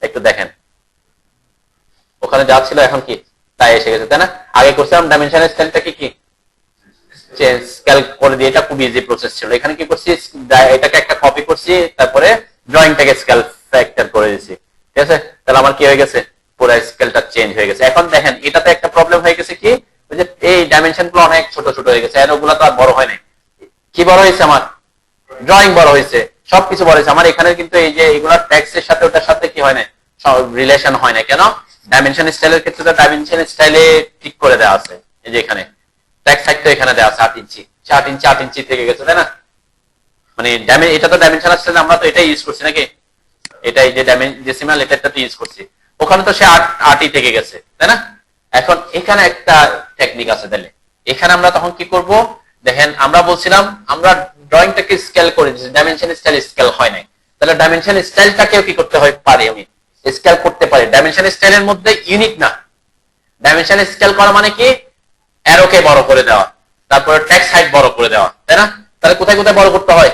একটু দেখেন, ওখানে যা ছিল এখন কি তাই এসে গেছে, তাই না? আগে করছিলাম ডাইমেনশনের স্কেলটাকে কি চেঞ্জ স্কেল করে দিয়ে, এটা খুব ইজি প্রসেস ছিল। এখানে কি করছি? এটাকে একটা কপি করছি, তারপরে ড্রয়িংটাকে স্কেল ফ্যাক্টর করে দিয়েছি, ঠিক আছে? তাহলে আমার কি হয়ে গেছে? পুরো স্কেলটা চেঞ্জ হয়ে গেছে। এখন দেখেন, এটাতে একটা প্রবলেম হয়ে গেছে কি, ওই যে এই ডাইমেনশন গুলো অনেক ছোট ছোট হয়ে গেছে, এর ওগুলো তো আর বড় হয় নাই। কি বড় হয়েছে? আমার ড্রয়িং বড় হয়েছে, সবকিছু বড় হয়েছে আমার। এখানে কিন্তু এই যে এগুলা টেক্সটের সাথে ওটার সাথে কি হয় না, রিলেশন হয় না। কেন? ডাইমেনশন স্টাইলের ক্ষেত্রে তো ডাইমেনশন স্টাইলে ঠিক করে দেওয়া আছে, এই যে এখানে টেক্সট সাইড তো এখানে দেওয়া আছে 8 ইঞ্চি, 8 ইঞ্চি থেকে গেছে, তাই না? মানে এটা তো ডাইমেনশন স্টাইল, আমরা তো এটাই ইউজ করছি নাকি? এটাই যে ডেসিমাল, এটা তো ইউজ করছি। ওখানে তো সে 8ই থেকে গেছে, তাই না? এখন এখানে একটা টেকনিক আছে। তাহলে এখানে আমরা তখন কি করব? দেখেন, আমরা বলছিলাম আমরা ড্রয়িংটাকে স্কেল করে দিয়েছি, ডাইমেনশন স্টাইল স্কেল হয় নাই। তাহলে ডাইমেনশন স্টাইলটাকেও কি করতে হয় পারি, আমি স্কেল করতে পারি। ডাইমেনশন স্টাইলের মধ্যে ইউনিক না, ডাইমেনশন স্কেল করা মানে কি? অ্যারোকে বড় করে দেওয়া, তারপরে টেক্সট হাইট বড় করে দেওয়া, তাই না? তাহলে কোথায় কোথায় বড় করতে হয়?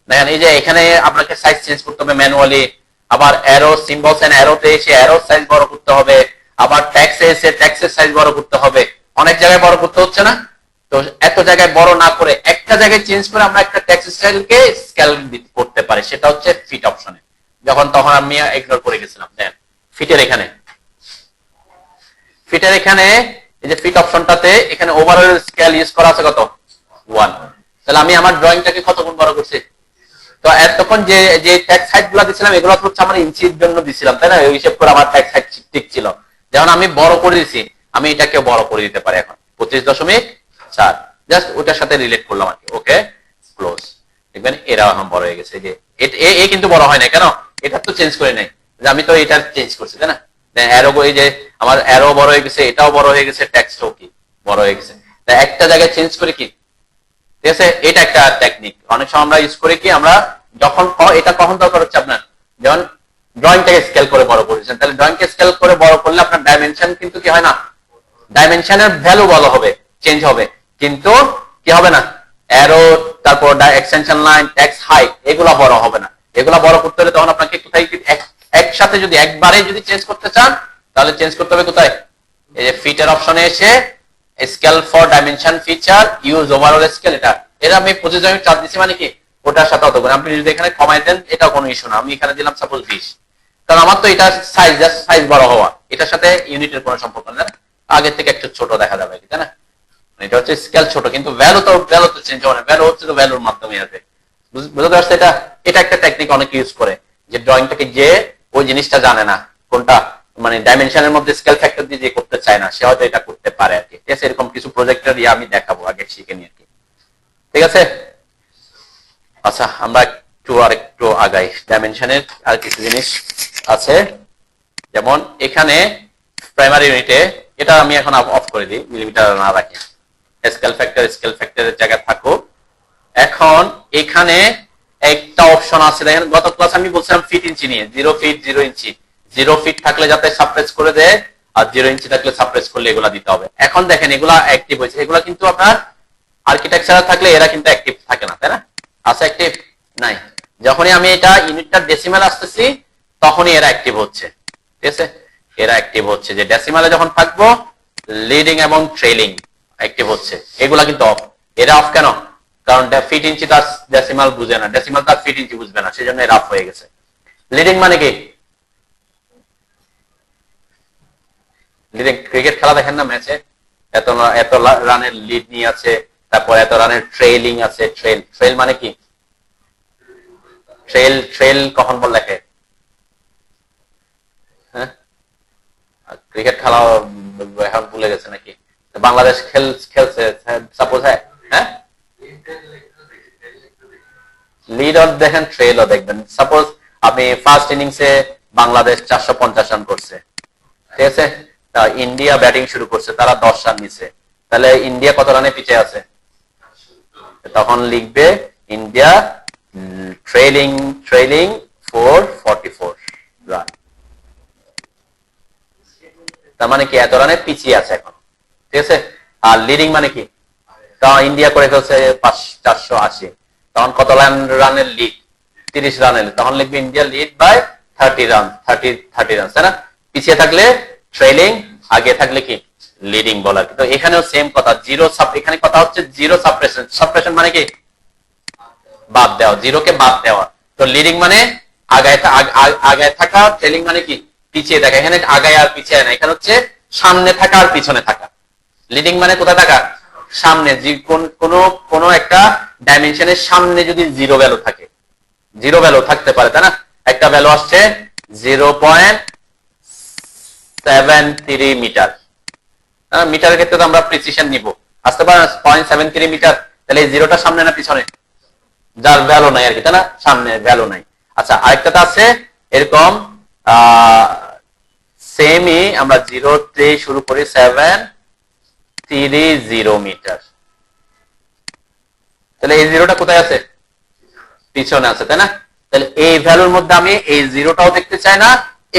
দেখেন, এই যে এখানে আপনাকে সাইজ চেঞ্জ করতে হবে ম্যানুয়ালি, আবার অ্যারো সিম্বলস এন্ড অ্যারোতে এসে অ্যারো সাইজ বড় করতে হবে, আবার ট্যাক্সে এসে ট্যাক্সের সাইজ বড় করতে হবে। অনেক জায়গায় বড় করতে হচ্ছে না? তো এত জায়গায় বড় না করে একটা জায়গায় চেঞ্জ করে আমরা একটা টেক্সট স্টাইলকে স্কেল করতে পারি, সেটা হচ্ছে ফিট অপশনে। তখন আমি ইগনোর করে গেছিলাম। দেখেন, ফিটের এখানে এই যে ফিট অপশনটাতে এখানে ওভারঅল স্কেল ইউজ করা আছে কত? 1। তাহলে আমি আমার ড্রয়িংটাকে কত গুণ বড় করছি? তো এতক্ষণ যে যে ট্যাক্স হাইট গুলো দিছিলাম, এগুলো হচ্ছে আমার ইঞ্চির জন্য দিছিলাম, তাই না? ওই হিসেব করে আমার ট্যাক্স হাইট ঠিক ছিল। যখন আমি বড় করে দিছি, আমি এটাকে বড় করে দিতে পারি এখন 25.4, জাস্ট ওটার সাথে রিলেট করলাম আর কি। ওকে, ক্লোজ। দেখবেন এরা এখন বড় হয়ে গেছে। যে এ কিন্তু বড় হয় না, কেন? এটা তো চেঞ্জ করে নাই, আমি তো এটা চেঞ্জ করছি, তাই না? অ্যারো, এই যে আমার অ্যারো বড় হয়ে গেছে, এটাও বড় হয়ে গেছে, টেক্সটও কি বড় হয়ে গেছে। একটা জায়গায় চেঞ্জ করে কি, ঠিক আছে? এটা একটা টেকনিক অনেক সময় আমরা ইউজ করি কি, আমরা যখন এটা কখন দরকার হচ্ছে আপনার, যখন ড্রয়িংটাকে স্কেল করে বড় করেছেন, তাহলে ড্রয়িংকে স্কেল করে বড় করলে আপনার ডাইমেনশন কিন্তু কি হয় না, ডাইমেনশনের ভ্যালু বড় হবে, চেঞ্জ হবে, কিন্তু কি হবে না, অ্যারো, তারপর এক্সটেনশন লাইন, টেক্সট হাইট, এগুলা বড় হবে না। এগুলা বড় করতে হলে তখন আপনাকে কোথায়, একসাথে যদি একবারে যদি চেঞ্জ করতে চান তাহলে চেঞ্জ করতে হবে কোথায়, এই যে ফিটের অপশনে এসে scale for dimension feature use overall scale, এটা আমি 25 আমি চার্জ দিচ্ছি মানে কি ওটার সাথে অত করে, আপনি যদি এখানে কমাই দেন এটা কোনো ইস্যু না, আমি এখানে দিলাম সাপোজ 20, কারণ আমার তো এটা সাইজ, জাস্ট সাইজ বড় হওয়া, এটার সাথে ইউনিটের কোনো সম্পর্ক না, আগের থেকে একটু ছোট দেখা যাবে, তাই না? এটা হচ্ছে স্কেল ছোট, কিন্তু ভ্যালু তো চেঞ্জ হবে না, ভ্যালু হচ্ছে তো ভ্যালুর মাধ্যমে আসবে, বুঝতে পারছো? এটা একটা টেকনিক অনেক ইউজ করে, যে ড্রয়িংটাকে যে ওই জিনিসটা জানে না কোনটা, মানে ডাইমেনশনের মধ্যে স্কেল ফ্যাক্টর দিয়ে যে করতে চায় না, সে হয়তো এটা করতে পারে আর কি, ঠিক আছে? এরকম কিছু প্রজেক্টের আমি দেখাবো আগে শিখে নিয়ে আর কি, ঠিক আছে? আচ্ছা, আমরা একটু আগাই, ডাইমেনশনের আর কিছু জিনিস আছে, যেমন এখানে প্রাইমারি ইউনিটে, এটা আমি এখন অফ করে দিই, মিলিমিটার না রাখি, স্কেল ফ্যাক্টরের জায়গায় থাকো। এখন এখানে একটা অপশন আছে, দেখেন গত ক্লাস আমি বলছিলাম ফিট ইঞ্চি নিয়ে, 0 ফিট 0 ইঞ্চি, 0 ফিট থাকলে যাতে সাপ্রেস করে দেয়, আর 0 ইঞ্চি থাকলে সাপ্রেস করলে এগুলা দিতে হবে। এখন দেখেন এগুলা অ্যাক্টিভ হয়েছে, এগুলা কিন্তু আপনার আর্কিটেকচার থাকলে এরা কিন্তু অ্যাক্টিভ থাকে না, তাই না? আছে অ্যাক্টিভ নাই, যখনই আমি এটা ইউনিটটা ডেসিমাল আসতেছি তখনই এরা অ্যাক্টিভ হচ্ছে, ঠিক আছে? এরা অ্যাক্টিভ হচ্ছে, যে ডেসিমালে যখন থাকবো লিডিং এবং ট্রেলিং অ্যাক্টিভ হচ্ছে, এগুলা কিন্তু অফ। এরা অফ কেন? কারণ ফিট ইঞ্চি তার ডেসিমাল বুঝে না, ডেসিমাল তার ফিট ইঞ্চি বুঝবে না, সেই জন্য এরা অফ হয়ে গেছে। লিডিং মানে কি? লিডিং ক্রিকেট খেলা দেখেন না, ম্যাচে এত রানের লিড নিয়ে আছে, তারপর এত রানের ট্রেলিং আছে, ট্রেল মানে কি? ট্রেল কখন বল লেখে? হ্যাঁ, ক্রিকেট খেলা এখন ভুলে গেছে নাকি? বাংলাদেশ খেলছে সাপোজ, হ্যাঁ লিডও দেখেন, ট্রেলও দেখবেন। সাপোজ আপনি ফার্স্ট ইনিংসে বাংলাদেশ 450 রান করছে, ঠিক আছে? ইন্ডিয়া ব্যাটিং শুরু করছে, তারা 10 রান নিছে, তাহলে ইন্ডিয়া কত রানে পিছিয়ে আছে? তখন লিখবে ইন্ডিয়া ট্রেলিং 444 রান, তার মানে কি এত রানে পিছিয়ে আছে এখন, ঠিক আছে? আর লিডিং মানে কি? তা ইন্ডিয়া করে ফেলছে 480, তখন কত রানের লিড? 30 রানের, তখন লিখবে India lead by 30 run, 30 run, তাই না? পিছিয়ে থাকলে ট্রেলিং, আগে থাকলে কি লিডিং বলার। তো এখানেও সেম কথা, এখানে কথা হচ্ছে জিরো সাপ্রেশন। সাপ্রেশন মানে কি? বাদ দেওয়া, জিরোকে বাদ দেওয়া। তো লিডিং মানে আগায় থাকা, ট্রেলিং মানে কি পিছিয়ে থাকা। এখানে আগায় আর পিছিয়ে না, এখানে হচ্ছে সামনে থাকা আর পিছনে থাকা। লিডিং মানে কোথায় থাকা? সামনে, কোন একটা ডাইমেনশনের সামনে যদি জিরো ভ্যালু থাকে, জিরো ভ্যালু থাকতে পারে, তাই না? একটা ভ্যালু আসছে 0.73 মিটার, মিটারের ক্ষেত্রে তো আমরা প্রিসিশন নিব, আসতে পারে 0.73 মিটার, তাহলে এই জিরোটা সামনে না পিছনে? যার ভ্যালু নাই আর কি, তাই না? সামনে ভ্যালু নাই। আচ্ছা, আরেকটা আছে এরকম সেমই, আমরা 0 তে শুরু করি, 730 মিটার, তাহলে এই জিরোটা কোথায় আছে? পিছনে আছে, তাই না? তাহলে এই ভ্যালুর মধ্যে আমি এই জিরোটাও দেখতে চাই না,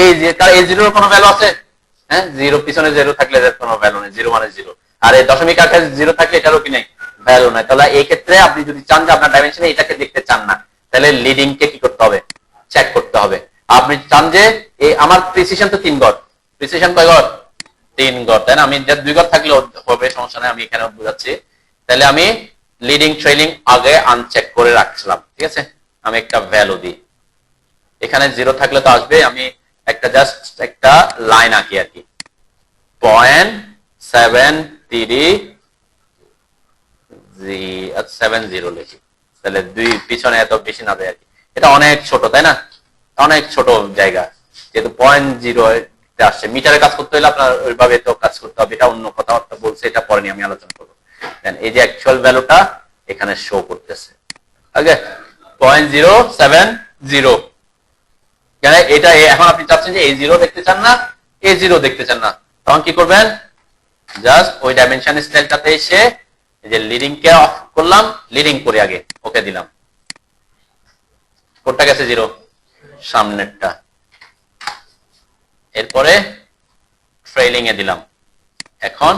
এই জিরোর কোনো ভ্যালু আছে? হ্যাঁ, জিরো পিছনে জিরো থাকলে কোনো ভ্যালু নেই, জিরো মানে জিরো। আর এই দশমিক আকারে জিরো থাকলে এটারও কি নেই, ভ্যালু নাই। তাহলে এই ক্ষেত্রে আপনি যদি চান যে আপনার ডাইমেনশনে এটাকে দেখতে চান না, তাহলে লিডিং কে কি করতে হবে? চেক করতে হবে। আপনি চান যে আমার প্রিসিশন তো 3 গড়, প্রিসিশন কয় গড়? 3 গড়, তাই না? আমি 2 গড় থাকলে হবে, সমস্যা নেই, আমি এখানে বোঝাচ্ছি। তাহলে আমি লিডিং ট্রেলিং আগে আনচেক করে রাখছিলাম, ঠিক আছে? আমি একটা ভ্যালু দিই, এখানে জিরো থাকলে তো আসবে, আমি একটা জাস্ট একটা লাইন আঁকি আর কি, 0.70 লিখি, তাহলে 2 পিছনে এত বেশি না দেয় আর কি। এটা অনেক ছোট, তাই না? অনেক ছোট জায়গা, যেহেতু 0.0 আসছে। মিটারে কাজ করতে হলে আপনার ওইভাবে তো কাজ করতে হবে, এটা অন্য কথাবার্তা বলছে, এটা পরে নিয়ে আমি আলোচনা করবো। এই যে অ্যাকচুয়াল ভ্যালুটা এখানে শো করতেছে, ওকে, 0.070। এটা এখন আপনি চাচ্ছেন যে এই জিরো দেখতে চান না, এই জিরো দেখতে চান না, তখন কি করবেন? জাস্ট ওই ডাইমেনশন স্টাইলটাতে এসে এই যে লিডিং কে অফ করলাম, লিডিং করে আগে ওকে দিলাম, কোনটা গেছে জিরো? সামনেরটা। এরপরে ট্রেইলিং এ দিলাম, এখন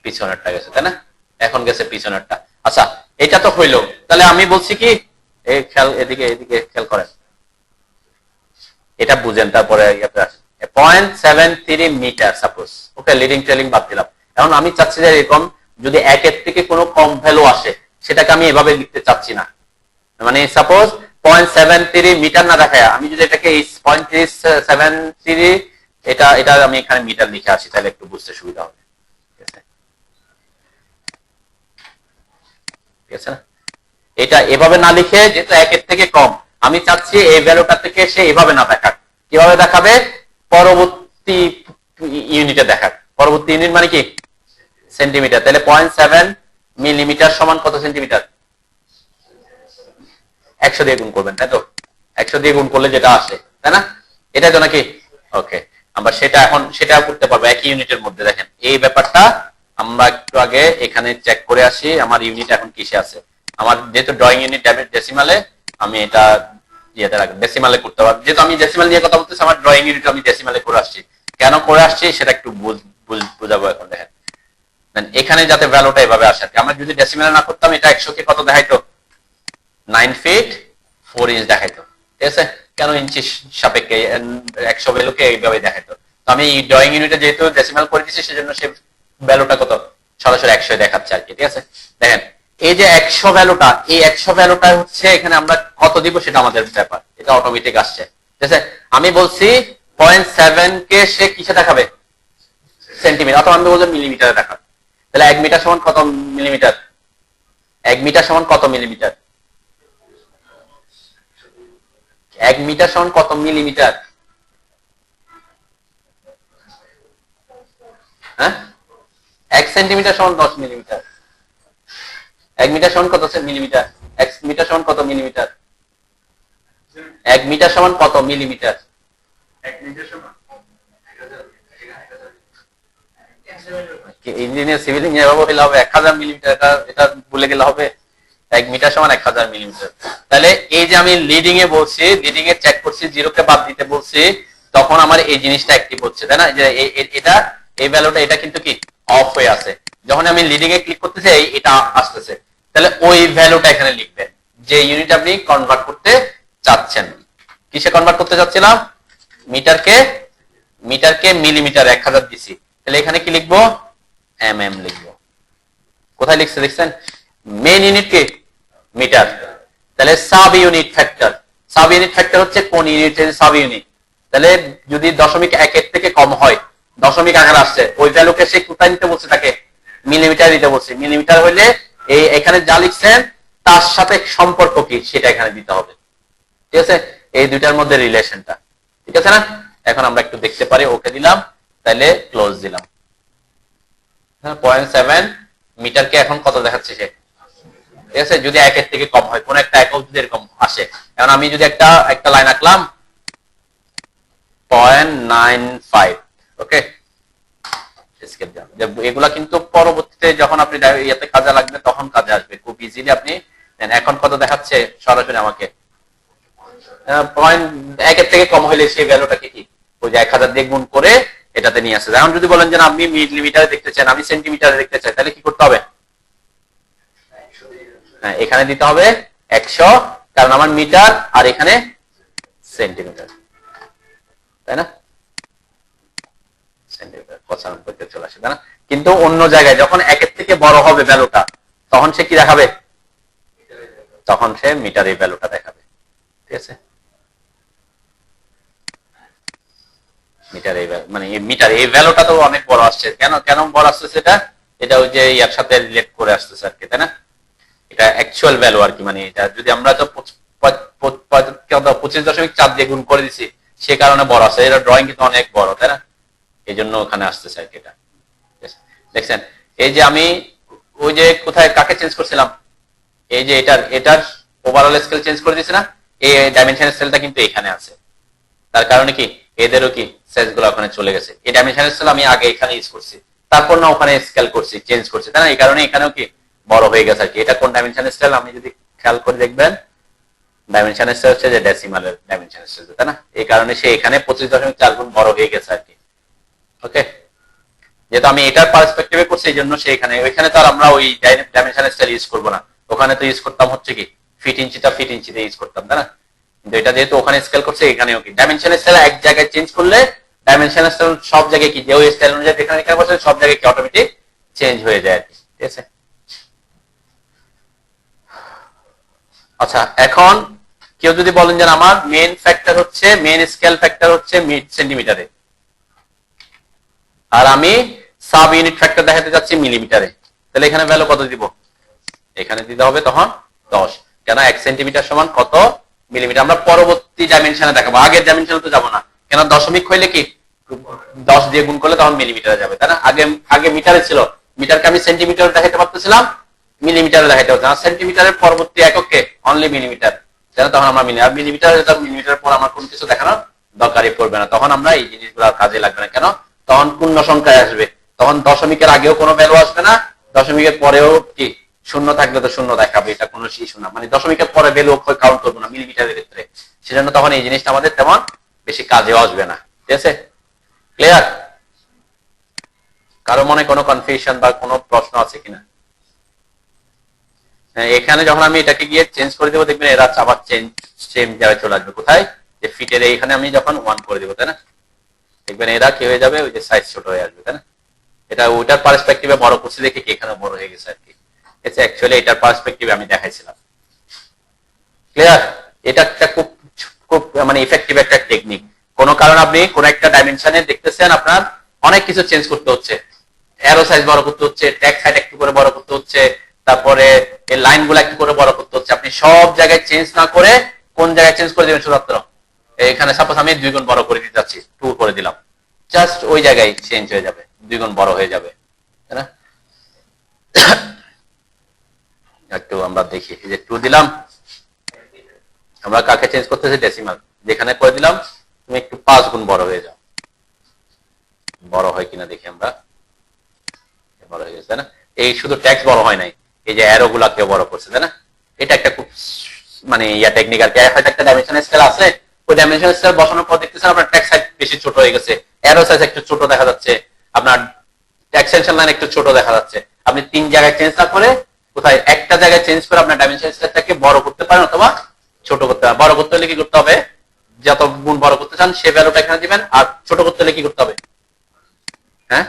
পিছনেরটা গেছে, তাই না? এখন গেছে পিছনেরটা। আচ্ছা, এটা তো হইলো। তাহলে আমি বলছি কি, এই খেয়াল, এদিকে এদিকে খেয়াল করেন, এটা বুঝেন, তারপরে 0.73 মিটার সাপোজ। ওকে, লিডিং ট্রেলিং বাদ দিলাম। এখন আমি চাচ্ছি যে এরকম যদি একের থেকে কোনো কম ভ্যালু আসে, সেটাকে আমি এভাবে লিখতে চাচ্ছি না। মানে সাপোজ 0.73 মিটার না দেখায় আমি যদি এটাকে 0.73, এটা এটা আমি এখানে মিটার লিখে আসি, তাহলে একটু বুঝতে সুবিধা হবে। ঠিক আছে না? এটা এভাবে না লিখে, যেহেতু একের থেকে কম, আমি চাচ্ছি এই ভ্যালুটা থেকে সে এভাবে না দেখাক। কিভাবে দেখাবে? পরবর্তী ইউনিটে দেখাক। পরবর্তী ইউনিট মানে কি? সেন্টিমিটার। তাহলে 0.7 মিলিমিটার সমান কত সেন্টিমিটার? 100 দিয়ে গুণ করবেন, তাই তো? 100 দিয়ে গুণ করলে যেটা আসে, তাই না? এটাই তো নাকি? ওকে, আমরা সেটা এখন সেটা করতে পারবো একই ইউনিটের মধ্যে। দেখেন এই ব্যাপারটা আমরা একটু আগে এখানে চেক করে আসি, আমার ইউনিট এখন কিসে আছে। আমার যেহেতু ড্রয়িং ইউনিট ডেসিমালে, আমি এটা ইয়েতে রাখবো, ডেসিমালে করতে পারবো। যেহেতু আমি ডেসিমাল নিয়ে কথা বলতেছি, আমার ড্রয়িং ইউনিট আমি ডেসিমালে করে আসছি। কেন করে আসছি সেটা একটু বুঝাবো এখন। দেখেন এখানে যাতে ভ্যালুটা এভাবে আসে। আমরা যদি ডেসিমালে না করতাম, এটা 100 কে কত দেখাইতো? 9 ফিট 4 ইঞ্চ দেখাইতো। ঠিক আছে? কেন ইঞ্চি সাপেক্ষে 100 ভ্যালুকে এইভাবে দেখাইতো। তো আমি ড্রয়িং ইউনিটে যেহেতু ডেসিমাল করে দিচ্ছি, সেজন্য সে ভ্যালুটা কত সরাসরি 100 দেখাচ্ছে আর কি। ঠিক আছে? দেখেন এই যে 100 ভ্যালুটা, এই 100 ভ্যালুটা হচ্ছে এখানে আমরা কত দিব সেটা আমাদের ব্যাপার, এটা অটোমেটিক আসছে। ঠিক আছে? আমি বলছি 0.7 কে সে কিসে দেখাবে? সেন্টিমিটার, অথবা আমি বলবো মিলিমিটারে দেখাবে। তাহলে 1 মিটার সমান কত মিলিমিটার? 1 মিটার সমান কত মিলিমিটার? 1 মিটার সমান কত মিলিমিটার? হ্যাঁ, 1 সেন্টিমিটার সমান 10 মিলিমিটার। 1 মিটার সমান কত মিলিমিটার? 1 মিটার সমান কত মিলিমিটার? 1 মিটার সমান কত মিলিমিটার? 1 মিটার সমান ইঞ্জিনিয়ার সিভিল ইঞ্জিনিয়ার হলে হবে 1000 মিলিমিটার, এটা ভুলে গেলে হবে? 1 মিটার সমান 1000 মিলিমিটার। তাহলে এই যে আমি লিডিং এ বলছি, লিডিং এ চেক করছি, জিরোকে বাদ দিতে বলছি, তখন আমার এই জিনিসটা অ্যাক্টিভ হচ্ছে, তাই না? যে এটা এই ভ্যালুটা এটা কিন্তু কি অফ হয়ে আছে। যখন আমি লিডিং এ ক্লিক করতেছি, এটা আসতেছে। তাহলে ওই ভ্যালুটা এখানে লিখবেন, যে ইউনিট আপনি কনভার্ট করতে চাচ্ছেন। কিসে কনভার্ট করতে চাচ্ছিলাম? মিটারকে মিলিমিটার 1000 দিছি। তাহলে এখানে কি লিখবো? এমএম লিখবো। কোথায় লিখছে দেখছেন? মেইন ইউনিট কি? মিটার। তাহলে sub unit factor, sub unit factor হচ্ছে কোন ইউনিটের সাব ইউনিট। তাহলে যদি 0.1 এর থেকে কম হয়, দশমিক আকার আসছে, ওই ভ্যালুকে সে কোথায় নিতে বলছে? তাকে মিলিমিটার নিতে বলছে। মিলিমিটার হইলে এই এখানে যা লিখছেন তার সাথে সম্পর্ক কি সেটা এখানে দিতে হবে। ঠিক আছে? এই দুইটার মধ্যে রিলেশনটা। ঠিক আছে না? এখন আমরা একটু দেখতে পারি। ওকে দিলাম, তাহলে ক্লোজ দিলাম। 0.7 মিটারকে এখন কত দেখাচ্ছে সে? ঠিক আছে? যদি 1 এর থেকে কম হয়, কোন একটা একক যদি এরকম আসে, এখন আমি যদি একটা লাইন আঁকলাম 0.95, ওকে, এগুলা কিন্তু পরবর্তীতে যখন আপনি ইয়াতে কাজে লাগবে তখন কাজে আসবে খুব ইজিলি। আপনি এখন কত দেখাচ্ছে সরাসরি আমাকে? 1 এর থেকে কম হইলে সেই ভ্যালুটাকে কি ওই যে 1000 দিয়ে গুণ করে এটাতে নিয়ে আসে। এখন যদি বলেন যে আপনি মিলিমিটারে দেখতে চান, আমি সেন্টিমিটারে দেখতে চাই, তাহলে কি করতে হবে? এখানে দিতে হবে 100, কারণ আমার মিটার আর এখানে সেন্টিমিটার, তাই না? সেন্টিমিটার 95 চলে আসে, তাই না? কিন্তু অন্য জায়গায় যখন 1 এর থেকে বড় হবে ভ্যালুটা, তখন সে কি দেখাবে? তখন সে মিটারে ভ্যালুটা দেখাবে। ঠিক আছে? মিটার এই মানে মিটার এই ভ্যালুটা তো অনেক বড় আসছে। কেন বড় আসছে সেটা? এটা ওই যে ইয়ার সাথে রিলেট করে আসতেছে আর কি, তাই না? এটা অ্যাকচুয়াল ভ্যালু আর কি। মানে এটা যদি আমরা তো 25.4 দিয়ে গুণ করে দিছি, সে কারণে বড় আছে। এটা ড্রয়িং কিন্তু অনেক বড়, তাই না? এই জন্য ওখানে আসতেছে আর কি এটা। দেখছেন এই যে আমি ওই যে কোথায় কাকে চেঞ্জ করছিলাম, এই যে এটার ওভারঅল স্কেল চেঞ্জ করে দিয়েছি না? এই ডাইমেনশন স্কেলটা কিন্তু এখানে আছে। তার কারণে কি এদেরও কি সাইজ গুলো ওখানে চলে গেছে। এই ডাইমেনশন স্কেল আমি আগে এখানে ইউজ করছি, তারপর না ওখানে স্কেল করছি, চেঞ্জ করছি, তাই না? এই কারণে এখানেও কি বড় হয়ে গেছে আর কি। এটা কোন ডাইমেনশন স্কেল? আমি যদি খেয়াল করে দেখবেন ডাইমেনশন স্টাইল হচ্ছে যে ডেসিমালের ডাইমেনশন স্টাইল, তাই না? এই কারণে সে এখানে 25.4 গুণ বড় হয়ে গেছে আর কি। ওকে, যেহেতু আমি এটার পার্সপেক্টিভে করছি এই জন্য সেখানে, ওইখানে তো আর আমরা ওই ডাইমেনশন স্টাইল ইউজ করবো না, ওখানে তো ইউজ করতাম হচ্ছে কি ফিট ইঞ্চিতে ইউজ করতাম, তাই না? কিন্তু এটা যেহেতু ওখানে স্কেল করছে এখানেও কি ডাইমেনশন স্টাইল এক জায়গায় চেঞ্জ করলে ডাইমেনশন স্টাইল সব জায়গায় কি যে ওই স্টাইল অনুযায়ী এখানে এখানে বসে সব জায়গায় কি অটোমেটিক চেঞ্জ হয়ে যায় আর কি। ঠিক আছে, আচ্ছা এখন কেউ যদি বলেন যে আমার মেইন ফ্যাক্টর হচ্ছে, মেইন স্কেল ফ্যাক্টর হচ্ছে সেন্টিমিটারে, আর আমি সাব ইউনিট ফ্যাক্টর দেখাতে যাচ্ছি মিলিমিটারে, তাহলে এখানে ভ্যালু কত দিব? এখানে দিতে হবে তখন 10, কেন 1 সেন্টিমিটার সমান কত মিলিমিটার। আমরা পরবর্তী ডাইমেনশনে দেখাবো, আগের ডাইমেনশনে তো যাবো না, কেন দশমিক হইলে কি 10 দিয়ে গুণ করলে তখন মিলিমিটারে যাবে, তাই না? আগে মিটারে ছিল, মিটারকে আমি সেন্টিমিটার দেখাতে পারতেছিলাম, মিলিমিটারে দেখাতে পারতাম, সেন্টিমিটারের পরবর্তী এককে অনলি মিলিমিটার, তাই না? তখন আমরা মিলিমিটারের পর আমার কোনো কিছু দেখানোর দরকারই পড়বে না, তখন আমরা এই জিনিসগুলো কাজে লাগবে না, কেন তখন পূর্ণ সংখ্যায় আসবে, তখন দশমিকের আগেও কোনো ভ্যালু আসবে না, দশমিকের পরেও কি শূন্য থাকলে তো শূন্য দেখাবে, এটা কোনো ইস্যু না, মানে দশমিকের পরে ভ্যালু কাউন্ট করবো না মিলিমিটারের ক্ষেত্রে, সেজন্য তখন এই জিনিসটা আমাদের তেমন বেশি কাজেও আসবে না। ঠিক আছে, ক্লিয়ার? কারো মনে কোনো কনফিউশন বা কোনো প্রশ্ন আছে কিনা? এখানে যখন আমি এটাকে গিয়ে চেঞ্জ করে দেবো দেখবেন এরা আবার সেম জায়গায় চলে আসবে, কোথায়? যে ফিটের এইখানে আমি যখন 1 করে দেবো, তাই না? দেখবেন এরা কি হয়ে যাবে, ওই যে সাইজ ছোট হয়ে আসবে, তাই না? এটা ওইটার পার্সপেক্টিভে বড় করছি দেখে কি এখানে বড় হয়ে গেছে আর কি। এটা অ্যাকচুয়ালি এটার পার্সপেক্টিভে আমি দেখাইছিলাম। ক্লিয়ার? এটা একটা খুব খুব মানে ইফেক্টিভ একটা টেকনিক। কোন কারণে আপনি কোন একটা ডাইমেনশনে দেখতেছেন আপনার অনেক কিছু চেঞ্জ করতে হচ্ছে, অ্যারো সাইজ বড় করতে হচ্ছে, টেক্সট হাইট একটু করে বড় করতে হচ্ছে, তারপরে এই লাইনগুলো একটু করে বড় করতে হচ্ছে, আপনি সব জায়গায় চেঞ্জ না করে কোন জায়গায় চেঞ্জ করে দিবেন শুধুমাত্র এখানে, সাপোজ আমি 2 গুণ বড় করে দিতে যাচ্ছি, 2 করে দিলাম, জাস্ট ওই জায়গায় চেঞ্জ হয়ে যাবে, 2 গুণ বড় হয়ে যাবে, তাই না? একটু আমরা দেখি, এই যে 2 দিলাম, আমরা কাকে চেঞ্জ করতেছি? ডেসিমাল, যেখানে করে দিলাম তুমি একটু 5 গুণ বড় হয়ে যাও, বড় হয় কিনা দেখি আমরা, বড় হয়ে গেছে, তাই না? এই শুধু টেক্সট বড় হয় নাই, এই যে অ্যারো গুলাকে বড় করছে, তাই না? এটা একটা খুব মানে ইয়া টেকনিক আর কি। হয়তো একটা ডাইমেনশন স্কেল আছে, ওই ডাইমেনশন স্কেল বসানোর পর দেখতেছেন আপনার টেক্সট সাইজ বেশি ছোট হয়ে গেছে, অ্যারো সাইজ একটু ছোট দেখা যাচ্ছে, আপনার এক্সটেনশন লাইন একটু ছোট দেখা যাচ্ছে, আপনি 3 জায়গায় চেঞ্জ না করে কোথায় একটা জায়গায় চেঞ্জ করে আপনার ডাইমেনশন স্কেলটাকে বড় করতে পারেন অথবা ছোট করতে পারেন। বড় করতে হলে কি করতে হবে? যত গুণ বড় করতে চান সে ভ্যালুটা এখানে দিবেন, আর ছোট করতে হলে কি করতে হবে? হ্যাঁ,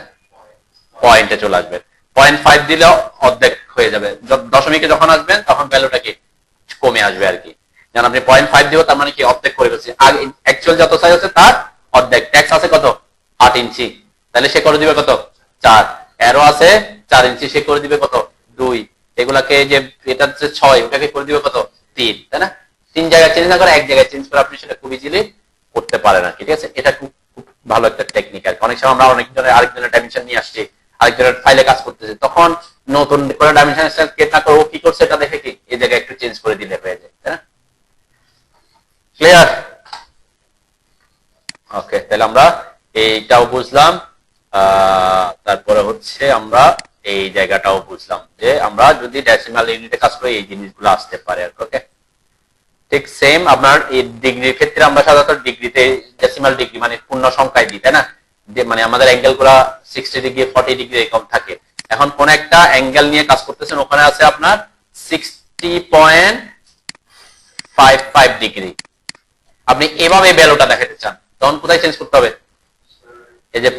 পয়েন্টে চলে আসবে, 0.5 দিলেও অর্ধেক হয়ে যাবে, দশমিকে যখন আসবেন তখন ভ্যালুটা কি কমে আসবে আর কি। যেমন আপনি 0.5 দিব, তার মানে কি অর্ধেক করে ফেলছি, আর অ্যাকচুয়াল যত সাইজ আছে তার অর্ধেক। টেক্স আছে কত? 8 ইঞ্চি, তাহলে সে করে দিবে কত? 4। অ্যারো আছে 4 ইঞ্চি, সে করে দিবে কত? 2। এগুলাকে যে এটা হচ্ছে 6, ওটাকে করে দিবে কত? 3, তাই না? 3 জায়গায় চেঞ্জ না করে এক জায়গায় চেঞ্জ করে আপনি সেটা খুব ইজিলি করতে পারেন আর কি। ঠিক আছে, এটা খুব ভালো একটা টেকনিক আর কি। অনেক সময় আমরা অনেকজনের আরেকজনের ডাইমেনশন নিয়ে আসছি, আরেকজনের ফাইলে কাজ করতেছে, তখন নতুন করে ডাইমেনশন ক্রিয়েট না করে ও কি করছে এটা দেখে কি এই জায়গায় একটু চেঞ্জ করে দিলে হয়ে যায়, তাই না? ক্লিয়ার? ওকে, তাহলে আমরা এইটাও বুঝলাম, তারপরে হচ্ছে আমরা এই জায়গাটাও বুঝলাম যে আমরা যদি ডেসিমাল ইউনিটে কাজ করি এই জিনিসগুলো আসতে পারে আর কি। ওকে, ঠিক সেম আপনার এই ডিগ্রির ক্ষেত্রে আমরা সাধারণত ডিগ্রিতে ডেসিমাল ডিগ্রি মানে পূর্ণ সংখ্যায় দিই, তাই না? মানে আমাদের অ্যাঙ্গেল গুলা 60 ডিগ্রি 40 ডিগ্রি এরকম থাকে। এখন কোন একটা অ্যাঙ্গেল নিয়ে কাজ করতেছেন, ওখানে আছে আপনার 60.55 ডিগ্রি, আপনি এভাবে ভ্যালুটা দেখাতে চান, তখন কোথায় চেঞ্জ করতে হবে? এই যে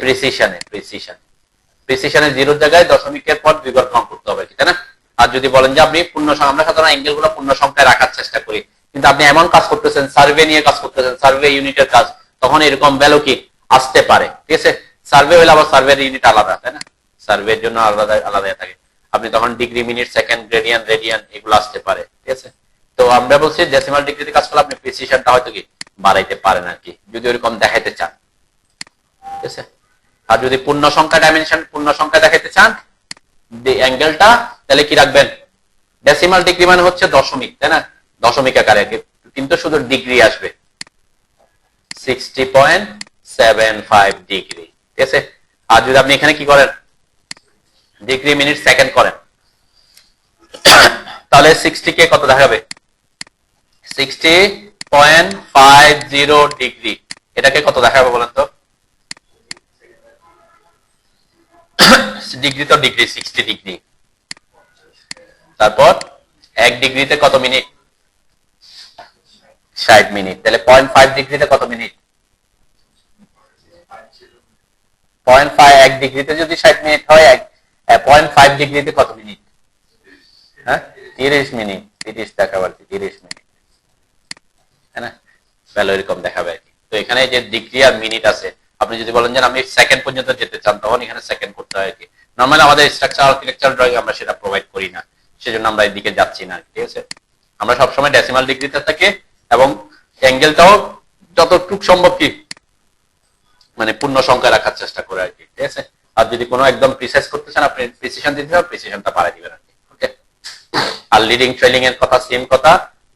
প্রিসিশনে 0 জায়গায় দশমিকের পর 2 বার কাউন্ট করতে হবে, তাই না? আর যদি বলেন যে আপনি পূর্ণ সংখ্যা, আমরা সাধারণত অ্যাঙ্গেল গুলো পূর্ণ সংখ্যায় রাখার চেষ্টা করি, কিন্তু আপনি এমন কাজ করতেছেন, সার্ভে নিয়ে কাজ করতেছেন, সার্ভে ইউনিটের কাজ, তখন এরকম ভ্যালু কি আসতে পারে। ঠিক আছে, সার্ভে হলে আবার সার্ভের ইউনিট আলাদা, তাই না? সার্ভের জন্য আলাদা আলাদা থাকে, আপনি তখন degree, minute, second, gradient, radian এগুলো আসতে পারে। ঠিক আছে, তো আমরা বলছি ডেসিমাল ডিগ্রিতে কাজ করলে আপনি প্রিসিশনটা হয়তো কি বাড়াইতে পারেন আর কি, যদি ওরকম দেখাইতে চান। ঠিক আছে, আর যদি পূর্ণ সংখ্যা ডাইমেনশন পূর্ণ সংখ্যা দেখাইতে চান অ্যাঙ্গেলটা, তাহলে কি রাখবেন? ডেসিমাল ডিগ্রি মানে হচ্ছে দশমিক, তাই না? দশমিক আকারে, কিন্তু শুধু ডিগ্রি আসবে 60.75 ডিগ্রি। ঠিক আছে, আর যদি আপনি এখানে কি করেন, ডিগ্রি, মিনিট, সেকেন্ড করেন, তাহলে 60 কে কত দেখাবে? 60.50 ডিগ্রি। এটাকে কত দেখাবো বলেন তো? ডিগ্রি তো ডিগ্রি, 60 ডিগ্রি। তারপর 1 ডিগ্রিতে কত মিনিট? 60 মিনিট। তাহলে 0.5 ডিগ্রিতে কত মিনিট? 0.5 1 ডিগ্রিতে যদি 60 মিনিট হয়, 0.5 ডিগ্রিতে কত মিনিট? হ্যাঁ, 30 মিনিট। 30 দেখাবে আর কি, 30 মিনিট, তাই না? ভ্যালু এরকম দেখাবে আর কি। তো এখানে যে ডিগ্রি আর মিনিট আছে, আপনি যদি বলেন যে আমি সেকেন্ড পর্যন্ত যেতে চান, তখন এখানে সেকেন্ড করতে হয় আর কি। নরমালি আমাদের স্ট্রাকচার আর্কিটেকচার ড্রয়িং আমরা সেটা প্রোভাইড করি না, সেজন্য আমরা এদিকে যাচ্ছি না, ঠিক আছে? আমরা সবসময় ডেসিমাল ডিগ্রিতে থাকি এবং অ্যাঙ্গেলটাও যতটুকু সম্ভব কি মানে পূর্ণ সংখ্যা রাখার চেষ্টা করে আর কি, ঠিক আছে? আর যদি কোনো একদম প্রিসাইজ করতে চান, আপনি প্রিসিশন দিতে চান, প্রিসিশনটা বাড়াই দিবেন আর কি, ওকে? আর লিডিং ট্রেলিং এর কথা সেম কথা।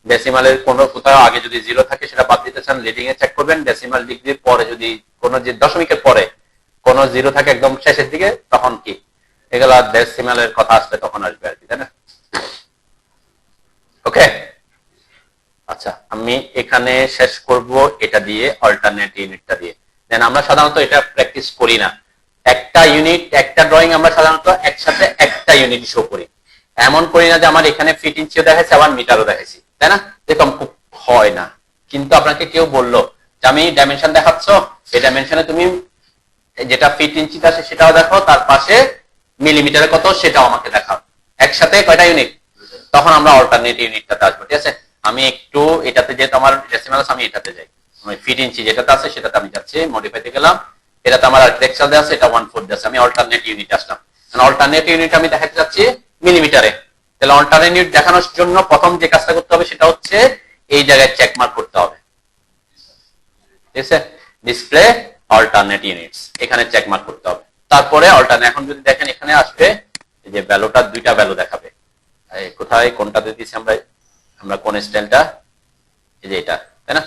ডেসিমালের কোনো কোথাও আগে যদি 0 থাকে সেটা বাদ দিতে চান, লিডিং এ চেক করবেন। ডেসিমাল ডিগ্রির পরে যদি কোনো যে দশমিকের পরে কোনো 0 থাকে একদম শেষের দিকে, তখন কি এগুলা ডেসিমালের কথা আসবে, তখন আসবে আর কি, তাই না? ওকে, আচ্ছা, আমি এখানে শেষ করব এটা দিয়ে, অল্টারনেট ইউনিটটা দিয়ে। দেন আমরা সাধারণত এটা প্র্যাকটিস করি না। একটা ইউনিট, একটা ড্রয়িং আমরা সাধারণত একসাথে একটা ইউনিট শো করি। এমন করি না যে আমার এখানে ফিট ইঞ্চিও দেখাচ্ছি আবার মিটারও দেখাচ্ছি, তাই না? এরকম হয় না। কিন্তু আপনাকে কেউ বললো যে আমি ডাইমেনশন দেখাচ্ছ, এই ডাইমেনশনে তুমি যেটা ফিট ইঞ্চিতে আছে সেটাও দেখো, তার পাশে মিলিমিটারে কত সেটাও আমাকে দেখাও। একসাথে কয়টা ইউনিট? তখন আমরা অল্টারনেট ইউনিটটাতে আসবো, ঠিক আছে? আমি একটু এটাতে যেহেতু আমার ডেসিমাল আছে, আমি এটাতে যাই। ফিট ইঞ্চি যেটাতে আছে সেটাতে আমি যাচ্ছি, মডিফাইতে গেলাম। এটাতে আমার আর্কিটেকচার দেওয়া আছে, এটা 1/4 দেওয়া আছে, আমি অল্টারনেট ইউনিট আসলাম। অল্টারনেট ইউনিট আমি দেখাতে যাচ্ছি মিলিমিটারে। তাহলে অল্টারনেট ইউনিট দেখানোর জন্য প্রথম যে কাজটা করতে হবে সেটা হচ্ছে এই জায়গায় চেক মার্ক করতে হবে, ঠিক আছে? ডিসপ্লে অল্টারনেট ইউনিটস, এখানে চেক মার্ক করতে হবে। তারপরে অল্টারনেট, এখন যদি দেখেন এখানে আসবে এই যে ভ্যালুটা, দুইটা ভ্যালু দেখাবে। কোথায় কোনটাতে দিচ্ছি আমরা, আমরা কোন স্টাইলটা, এই যে এটা, তাই না?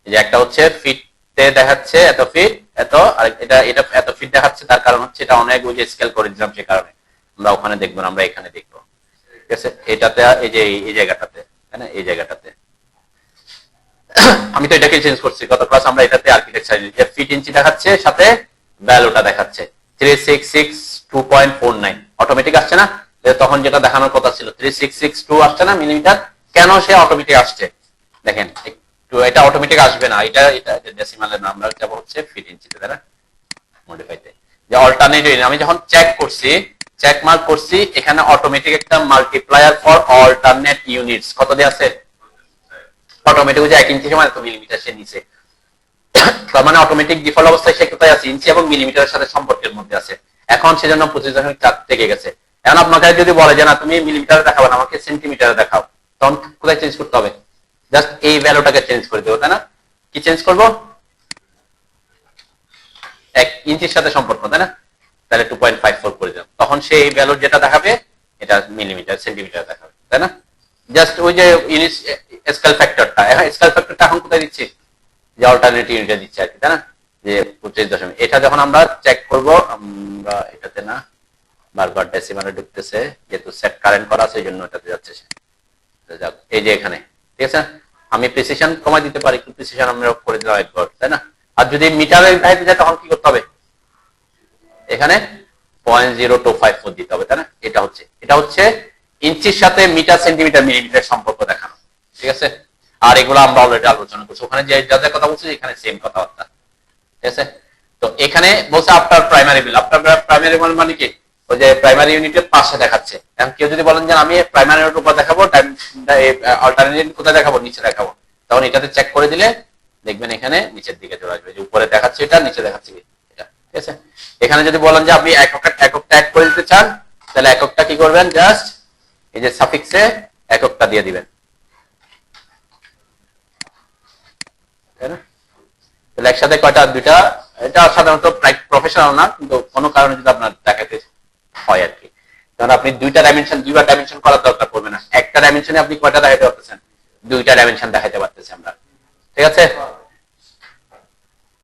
এই যে একটা হচ্ছে ফিটে দেখাচ্ছে এত ফিট এত, আর এটা এটা এত ফিট দেখাচ্ছে, তার কারণ হচ্ছে এটা অনেক ওই যে স্কেল করে দিলাম, সে কারণে। আমরা ওখানে দেখবো না, আমরা এখানে দেখবো, ঠিক আছে? এটাতে এই যে এই জায়গাটাতে, তাই না? এই জায়গাটাতে আমি তো এটাকে চেঞ্জ করছি। গত ক্লাস আমরা এটাতে আর্কিটেকচার যে ফিট ইঞ্চি দেখাচ্ছে, সাথে ভ্যালুটা দেখাচ্ছে 3662.49, অটোমেটিক আসছে না? তখন যেটা দেখানোর কথা ছিল 3662 আসছে না মিলিমিটার, কেন সে অটোমেটিক আসছে দেখেন একটু। এটা অটোমেটিক আসবে না, এটা এটা ডেসিমালের নাম, আমরা যাব হচ্ছে ফিট ইঞ্চিতে, তাই না? মডিফাইতে যে অল্টারনেট, আমি যখন চেক করছি, চেক মার্ক করছি, এখানে অটোমেটিক একটা মাল্টিপ্লায়ার ফর অল্টারনেট ইউনিটস কত দিয়ে আছে? অটোমেটিক যে 1 ইঞ্চি সমান এত মিলিমিটার সে নিচে। তার মানে অটোমেটিক ডিফল্ট অবস্থায় সে কোথায় আছে? ইঞ্চি এবং মিলিমিটারের সাথে সম্পর্কের মধ্যে আছে। এখন সেজন্য 25.4 থেকে গেছে। এখন আপনাকে যদি বলে যে না তুমি মিলিমিটারে দেখাবো না, আমাকে সেন্টিমিটারে দেখাও, তখন কোথায় চেঞ্জ করতে হবে? জাস্ট এই ভ্যালুটাকে চেঞ্জ করে দেবো, তাই না? কি চেঞ্জ করবো? 1 ইঞ্চির সাথে সম্পর্ক, তাই না? তাহলে 2.54 করে দিলাম, তখন সে এই ভ্যালু যেটা দেখাবে এটা মিলিমিটার সেন্টিমিটার দেখাবে, তাই না? জাস্ট ওই যে ইউনিট স্কেল ফ্যাক্টরটা, স্কেল ফ্যাক্টরটা এখন কোথায় দিচ্ছি? যে অল্টারনেট ইউনিটে দিচ্ছে আর কি, তাই না? যে 25 এটা যখন আমরা চেক করব, আমরা এটাতে না, বারবার ডেসিমালে ঢুকতেছে, যেহেতু সেট কারেন্ট করা আছে এই জন্য এটাতে যাচ্ছে। এই যে এখানে, ঠিক আছে? আমি প্রিসিশন কমাই দিতে পারি, কিন্তু প্রিসিশন আমরা করে দিলাম একবার, তাই না? আর যদি মিটারে দেখাইতে যায় তখন কি করতে হবে? এখানে 0.0254 দিতে হবে, তাই না? এটা হচ্ছে ইঞ্চির সাথে মিটার সেন্টিমিটার মিলিমিটার সম্পর্ক দেখানো, ঠিক আছে? আর এগুলো আমরা অলরেডি আলোচনা করছি, ওখানে যে যাদের কথা বলছি এখানে সেম কথাবার্তা, ঠিক আছে? তো এখানে বলছে আফটার প্রাইমারি বিল, আফটার প্রাইমারি বিল মানে কি? ওই যে প্রাইমারি ইউনিটের পাশে দেখাচ্ছে। এখন কেউ যদি বলেন যে আমি প্রাইমারি ইউনিট উপর দেখাবো, অল্টারনেট কোথায় দেখাবো? নিচে দেখাবো, তখন এটাতে চেক করে দিলে দেখবেন এখানে নিচের দিকে চলে আসবে, যে উপরে দেখাচ্ছে এটা, নিচে দেখাচ্ছে এটা, ঠিক আছে? এখানে যদি বলেন যে আপনি এককটা অ্যাড করে দিতে চান, তাহলে এককটা কি করবেন? জাস্ট এই যে সাফিক্সে এককটা দিয়ে দিবেন, তাই না? তাহলে একসাথে কয়টা? দুইটা। এটা সাধারণত প্রফেশনাল না, কিন্তু কোনো কারণে যদি আপনার দেখাতে হয় আর কি, কারণ আপনি দুইটা ডাইমেনশন দুইবার ডাইমেনশন করার দরকার পড়বে না। একটা ডাইমেনশনে আপনি কয়টা দেখাতে পারতেছেন? দুইটা ডাইমেনশন দেখাতে পারতেছেন আমরা, ঠিক আছে?